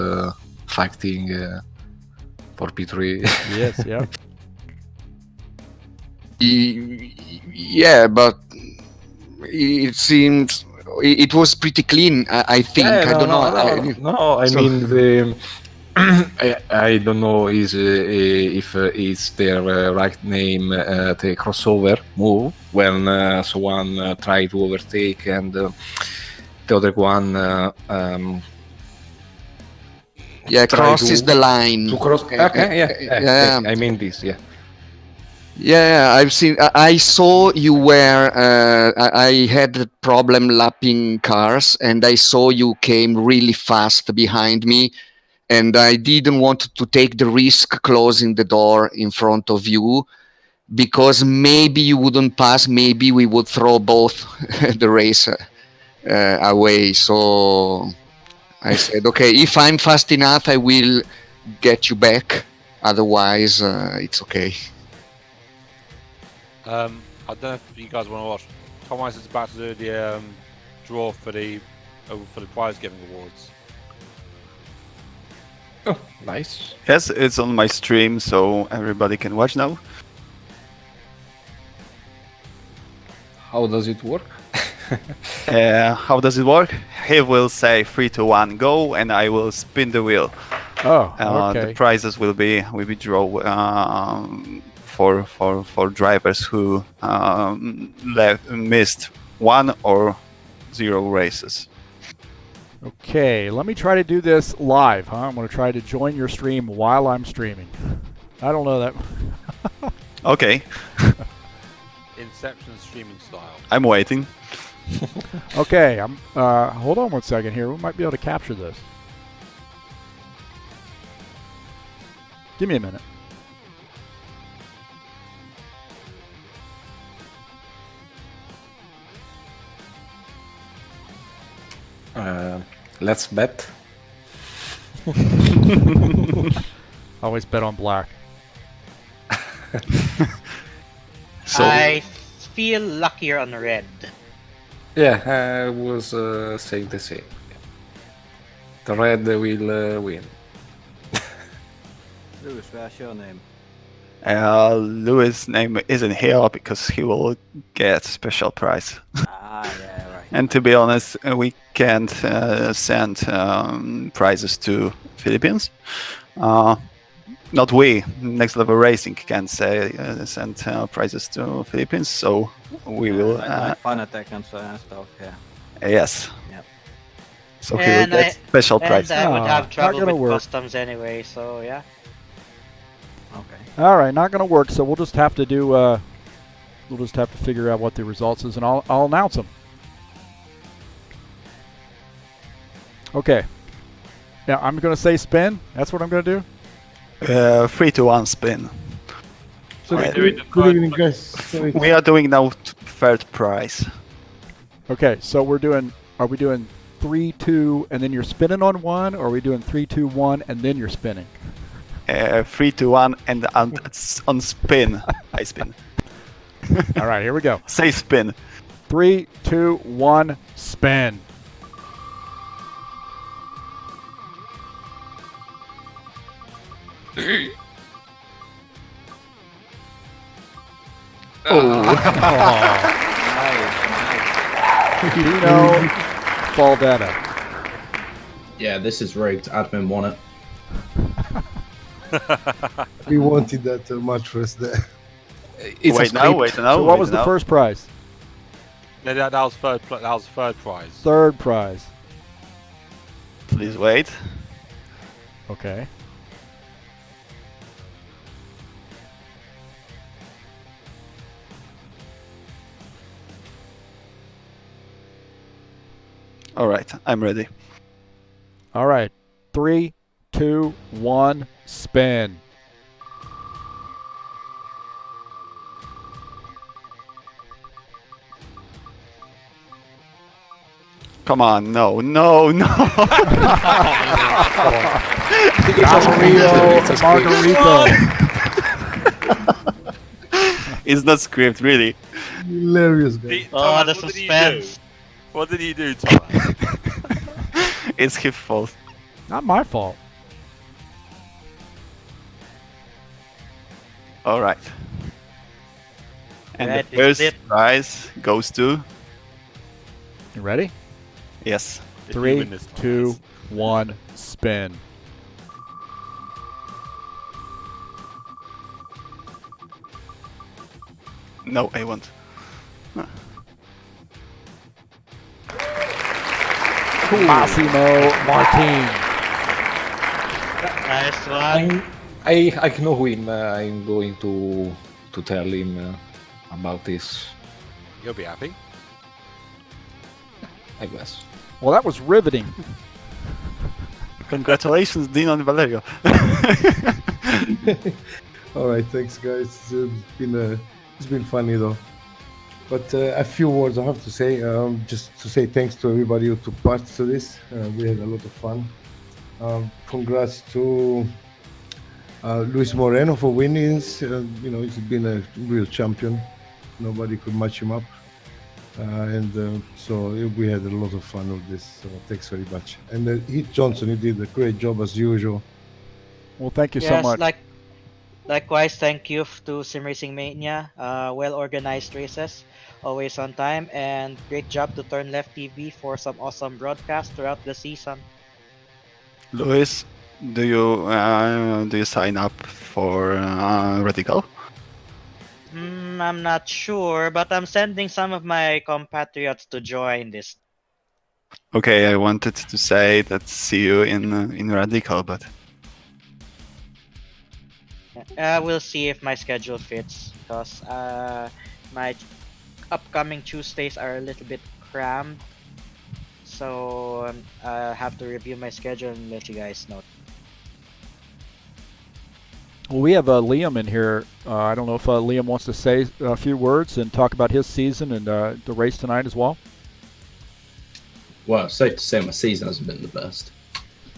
fighting for P3. Yes, yep. Yeah, but it seems it was pretty clean. I think. I don't know. I So- mean the. I don't know if it's their right name, the crossover move when someone try to overtake and the other one yeah, try crosses the line. to cross. Okay, yeah. I mean this, yeah. Yeah, I've seen. I saw you were. I had a problem lapping cars, and I saw you came really fast behind me, and I didn't want to take the risk closing the door in front of you because maybe you wouldn't pass. Maybe we would throw both the race away. So I said, okay, if I'm fast enough, I will get you back. Otherwise, it's okay. I don't know if you guys want to watch. Thomas is about to do the draw for the prize giving awards. Oh, nice. Yes, it's on my stream, so everybody can watch now. How does it work? How does it work? He will say 3, 2, 1, go, and I will spin the wheel. Oh, The okay. prizes will be draw for drivers who missed 1 or 0 races. Okay, let me try to do this live, huh? I'm going to try to join your stream while I'm streaming. I don't know that. Okay, Inception streaming style. I'm waiting. Okay, I'm. Hold on one second here. We might be able to capture this. Give me a minute. Let's bet. Always bet on black. So I feel luckier on red. Yeah, I was saying the same. The red will win. Lewis, where's your name? Louis' name isn't here because he will get special prize. Yeah, right. And to be honest, we can't send prizes to Philippines. Not we. Next Level Racing can send prizes to Philippines, so we will. Like Fanatec and stuff. Yeah. Yes. Yep. So he will And get special And prize. I would Oh, have not trouble gonna with work. customs anyway, so yeah. Okay. All right, not going to work. So we'll just have to do. We'll just have to figure out what the results is, and I'll announce them. Okay. Now I'm going to say spin. That's what I'm going to do. 3 to 1 spin. So Right. the- Good evening, guys. We are doing now third prize. okay, so we're doing. Are we doing 3, 2, and then you're spinning on one, or are we doing 3, 2, 1, and then you're spinning? 3 to 1 and on spin. I spin. All right, here we go. Say spin. 3, 2, 1, spin. Dino Faldetta. Yeah, this is rigged. Admin won it. We wanted that mattress there. It's Wait now, wait now. So what wait was the now. first prize? No, that was third. That was third prize. Third prize. Please wait. Okay. All right, I'm ready. All right. 3, 2, 1, spin. Come on, no. Rio Margarito. It's not script, really. Hilarious, guy. Oh, Thomas, the what did you suspense. do? What did you do, Thomas? It's his fault. Not my fault. All right. And Right, the first it's it. prize goes to... You ready? Yes. If you 3, win this, 2, Thomas. 1, spin. No, I won't. Massimo Martin. Nice one. I know him. I'm going to tell him about this. You'll be happy. I guess. Well, that was riveting. Congratulations, Dino and Valerio. All right, thanks, guys. It's been funny though. But a few words I have to say. Just to say thanks to everybody who took part to this. We had a lot of fun. Congrats to Luis Moreno for winning. He's been a real champion. Nobody could match him up. So we had a lot of fun with this. So thanks very much. And Heath Johnson, you did a great job as usual. Well, thank you so Yes, much. likewise, thank you to Sim Racing Mania. Well organized races, always on time, and great job to TurnLeftTV for some awesome broadcasts throughout the season. Luis, do you sign up for Radical? I'm not sure, but I'm sending some of my compatriots to join this. Okay, I wanted to say that see you in Radical, but We'll see if my schedule fits, because my upcoming Tuesdays are a little bit crammed. So I have to review my schedule and let you guys know. Well, we have Liam in here. I don't know if Liam wants to say a few words and talk about his season and the race tonight as well. Well, it's safe to say my season hasn't been the best.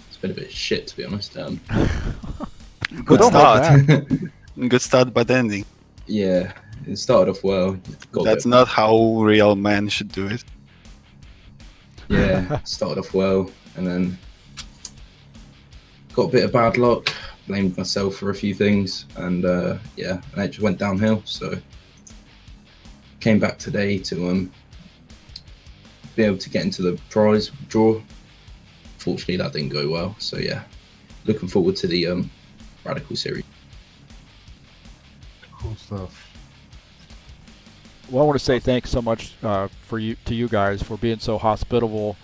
It's been a bit shit, to be honest. good Don't hold start. Good start, but ending. Yeah, it started off well. That's not how real men should do it. Yeah, started off well, and then got a bit of bad luck. Blamed myself for a few things, and and it just went downhill. So came back today to be able to get into the prize draw. Fortunately, that didn't go well. So yeah, looking forward to the Radical series. Cool stuff. Well, I want to say thanks so much to you guys for being so hospitable,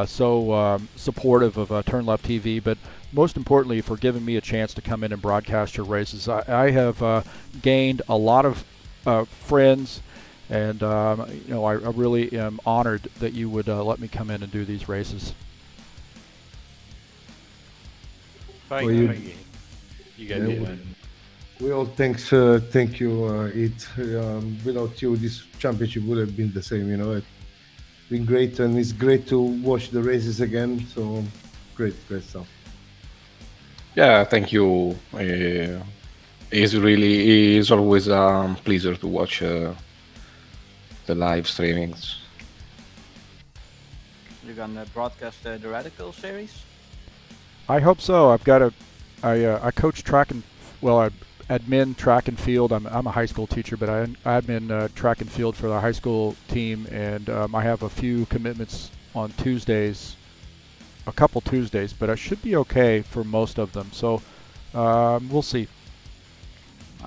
so supportive of TurnLeftTV, but most importantly for giving me a chance to come in and broadcast your races. I have gained a lot of friends, and I really am honored that you would let me come in and do these races. Thank Well, you. you- Thank you. You get Yeah, it, we- man. We all thank you, it. Without you, this championship would have been the same. It's been great, and it's great to watch the races again. So great stuff. Yeah, thank you. It's always a pleasure to watch the live streamings. You're gonna broadcast the Radical series? I hope so. I coach track and I admin track and field. I'm a high school teacher, but I admin track and field for the high school team, and I have a few commitments on Tuesdays, a couple Tuesdays, but I should be okay for most of them. So we'll see.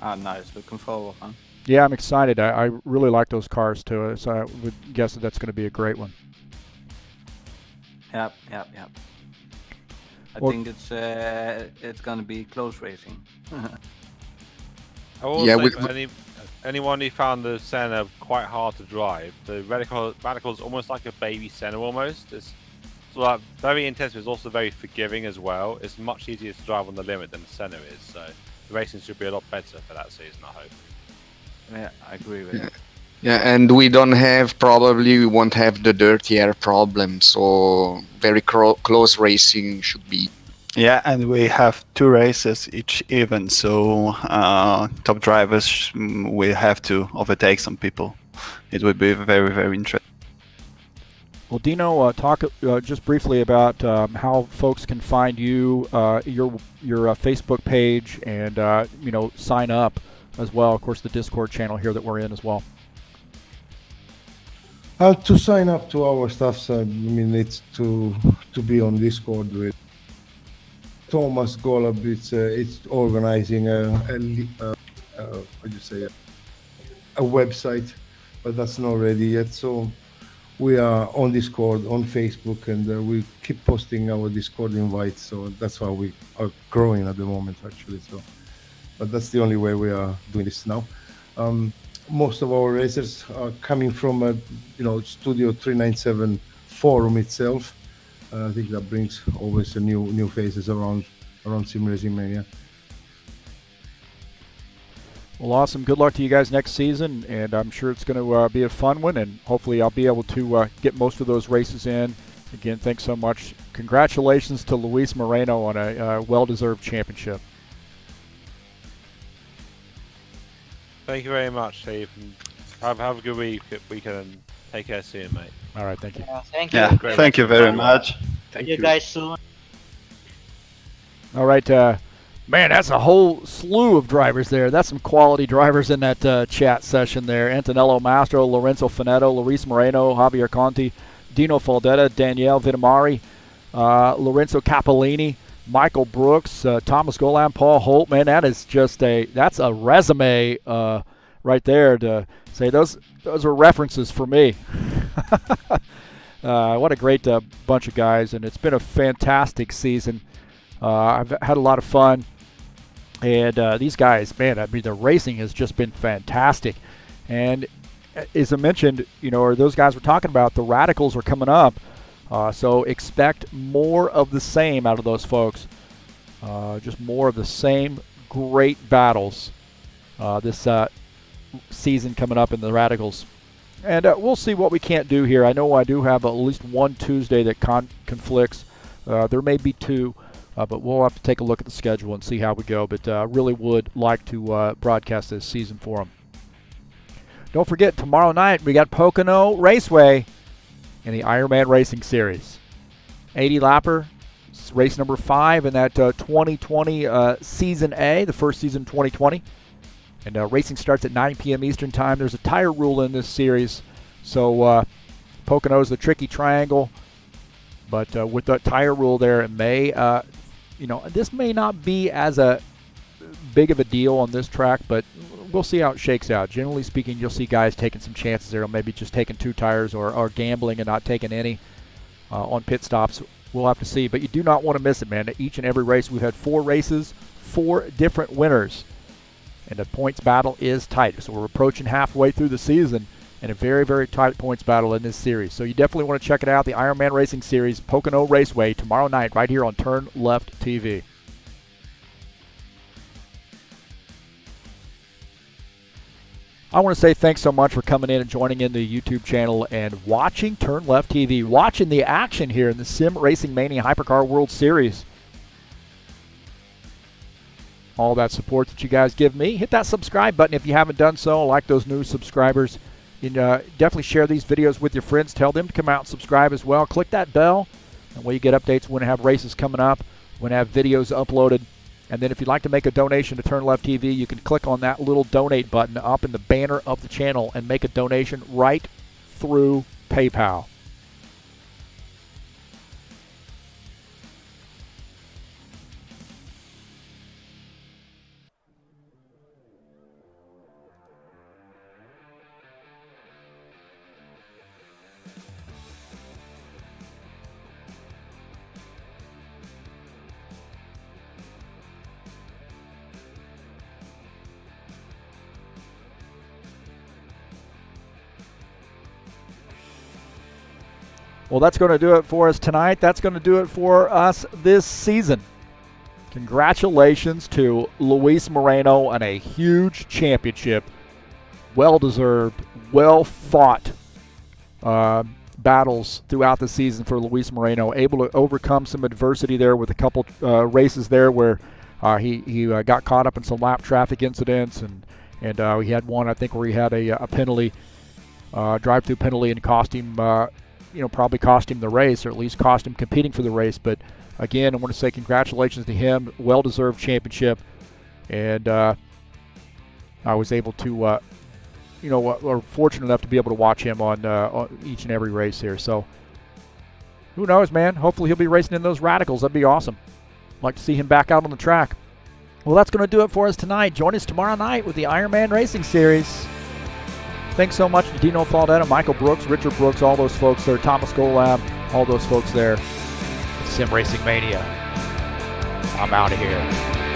Ah, nice. Looking forward, huh? Yeah, I'm excited. I really like those cars too, so I would guess that's going to be a great one. Yep. I Well- think it's gonna be close racing. I will Yeah, say with- for anyone who found the Senna quite hard to drive, the Radical is almost like a baby Senna almost. It's like very intense, but it's also very forgiving as well. It's much easier to drive on the limit than the Senna is, so the racing should be a lot better for that season, I hope. Yeah, I agree with it. Yeah, and we won't have the dirty air problem, so very close racing should be. Yeah, and we have 2 races each event, so top drivers will have to overtake some people. It would be very, very interesting. Well, Dino, talk just briefly about how folks can find you, your Facebook page, and sign up as well. Of course, the Discord channel here that we're in as well. To sign up to our stuff, I mean, it's to be on Discord with Thomas Golub. It's organizing a website, but that's not ready yet. So we are on Discord, on Facebook, and we keep posting our Discord invites. So that's why we are growing at the moment, actually. So, but that's the only way we are doing this now. Most of our racers are coming from Studio 397 forum itself. I think that brings always a new faces around Sim Racing Mania. Well, awesome. Good luck to you guys next season, and I'm sure it's going to be a fun one, and hopefully I'll be able to get most of those races in. Again, thanks so much. Congratulations to Luis Moreno on a well-deserved championship. Thank you very much, Steve. Have a good weekend, and take care. See you, mate. All right, thank you. Thank you. Yeah, thank you very much. See you guys soon. All right, man, that's a whole slew of drivers there. That's some quality drivers in that chat session there. Antonello Mastro, Lorenzo Finetto, Luis Moreno, Javier Conti, Dino Faldetta, Danielle Vitamari, Lorenzo Capolini, Michael Brooks, Thomas Golan, Paul Holt. Man, that's a resume right there to say those are references for me. What a great bunch of guys, and it's been a fantastic season. I've had a lot of fun, and these guys, man, I mean, the racing has just been fantastic. And as I mentioned, or those guys were talking about, the Radicals are coming up. So expect more of the same out of those folks. Just more of the same great battles this season coming up in the Radicals. And we'll see what we can't do here. I know I do have at least one Tuesday that conflicts. There may be 2, but we'll have to take a look at the schedule and see how we go. But really would like to broadcast this season for them. Don't forget, tomorrow night we got Pocono Raceway in the Ironman Racing Series. 80 lapper, race number 5 in that 2020 Season A, the first season 2020. And racing starts at 9 p.m. Eastern Time. There's a tire rule in this series, so Pocono's the tricky triangle. But with the tire rule there, it may, this may not be as a big of a deal on this track, but we'll see how it shakes out. Generally speaking, you'll see guys taking some chances there, or maybe just taking 2 tires, or gambling and not taking any on pit stops. We'll have to see, but you do not want to miss it, man. Each and every race, we've had 4 races, 4 different winners, and the points battle is tight. So we're approaching halfway through the season, and a very, very tight points battle in this series. So you definitely want to check it out, the Ironman Racing Series, Pocono Raceway, tomorrow night right here on TurnLeftTV. I want to say thanks so much for coming in and joining in the YouTube channel and watching TurnLeftTV, watching the action here in the Sim Racing Mania Hypercar World Series. All that support that you guys give me. Hit that subscribe button if you haven't done so. Like those new subscribers. And definitely share these videos with your friends. Tell them to come out and subscribe as well. Click that bell, and when you get updates when I have races coming up, when I have videos uploaded. And then if you'd like to make a donation to TurnLeftTV, you can click on that little donate button up in the banner of the channel and make a donation right through PayPal. Well, that's going to do it for us tonight. That's going to do it for us this season. Congratulations to Luis Moreno on a huge championship. well-deserved, well-fought battles throughout the season for Luis Moreno, able to overcome some adversity there with a couple races there where he got caught up in some lap traffic incidents, and he had one, I think, where he had a penalty, drive-through penalty, and cost him, probably cost him the race, or at least cost him competing for the race. But again, I want to say congratulations to him, well-deserved championship, and I was able to, we're fortunate enough to be able to watch him on each and every race here. So who knows, man? Hopefully he'll be racing in those radicals. That'd be awesome. I'd like to see him back out on the track. Well, that's going to do it for us tonight. Join us tomorrow night with the Ironman Racing Series. Thanks so much to Dino Faldetta, Michael Brooks, Richard Brooks, all those folks there, Thomas Golab, all those folks there. Sim Racing Mania. I'm out of here.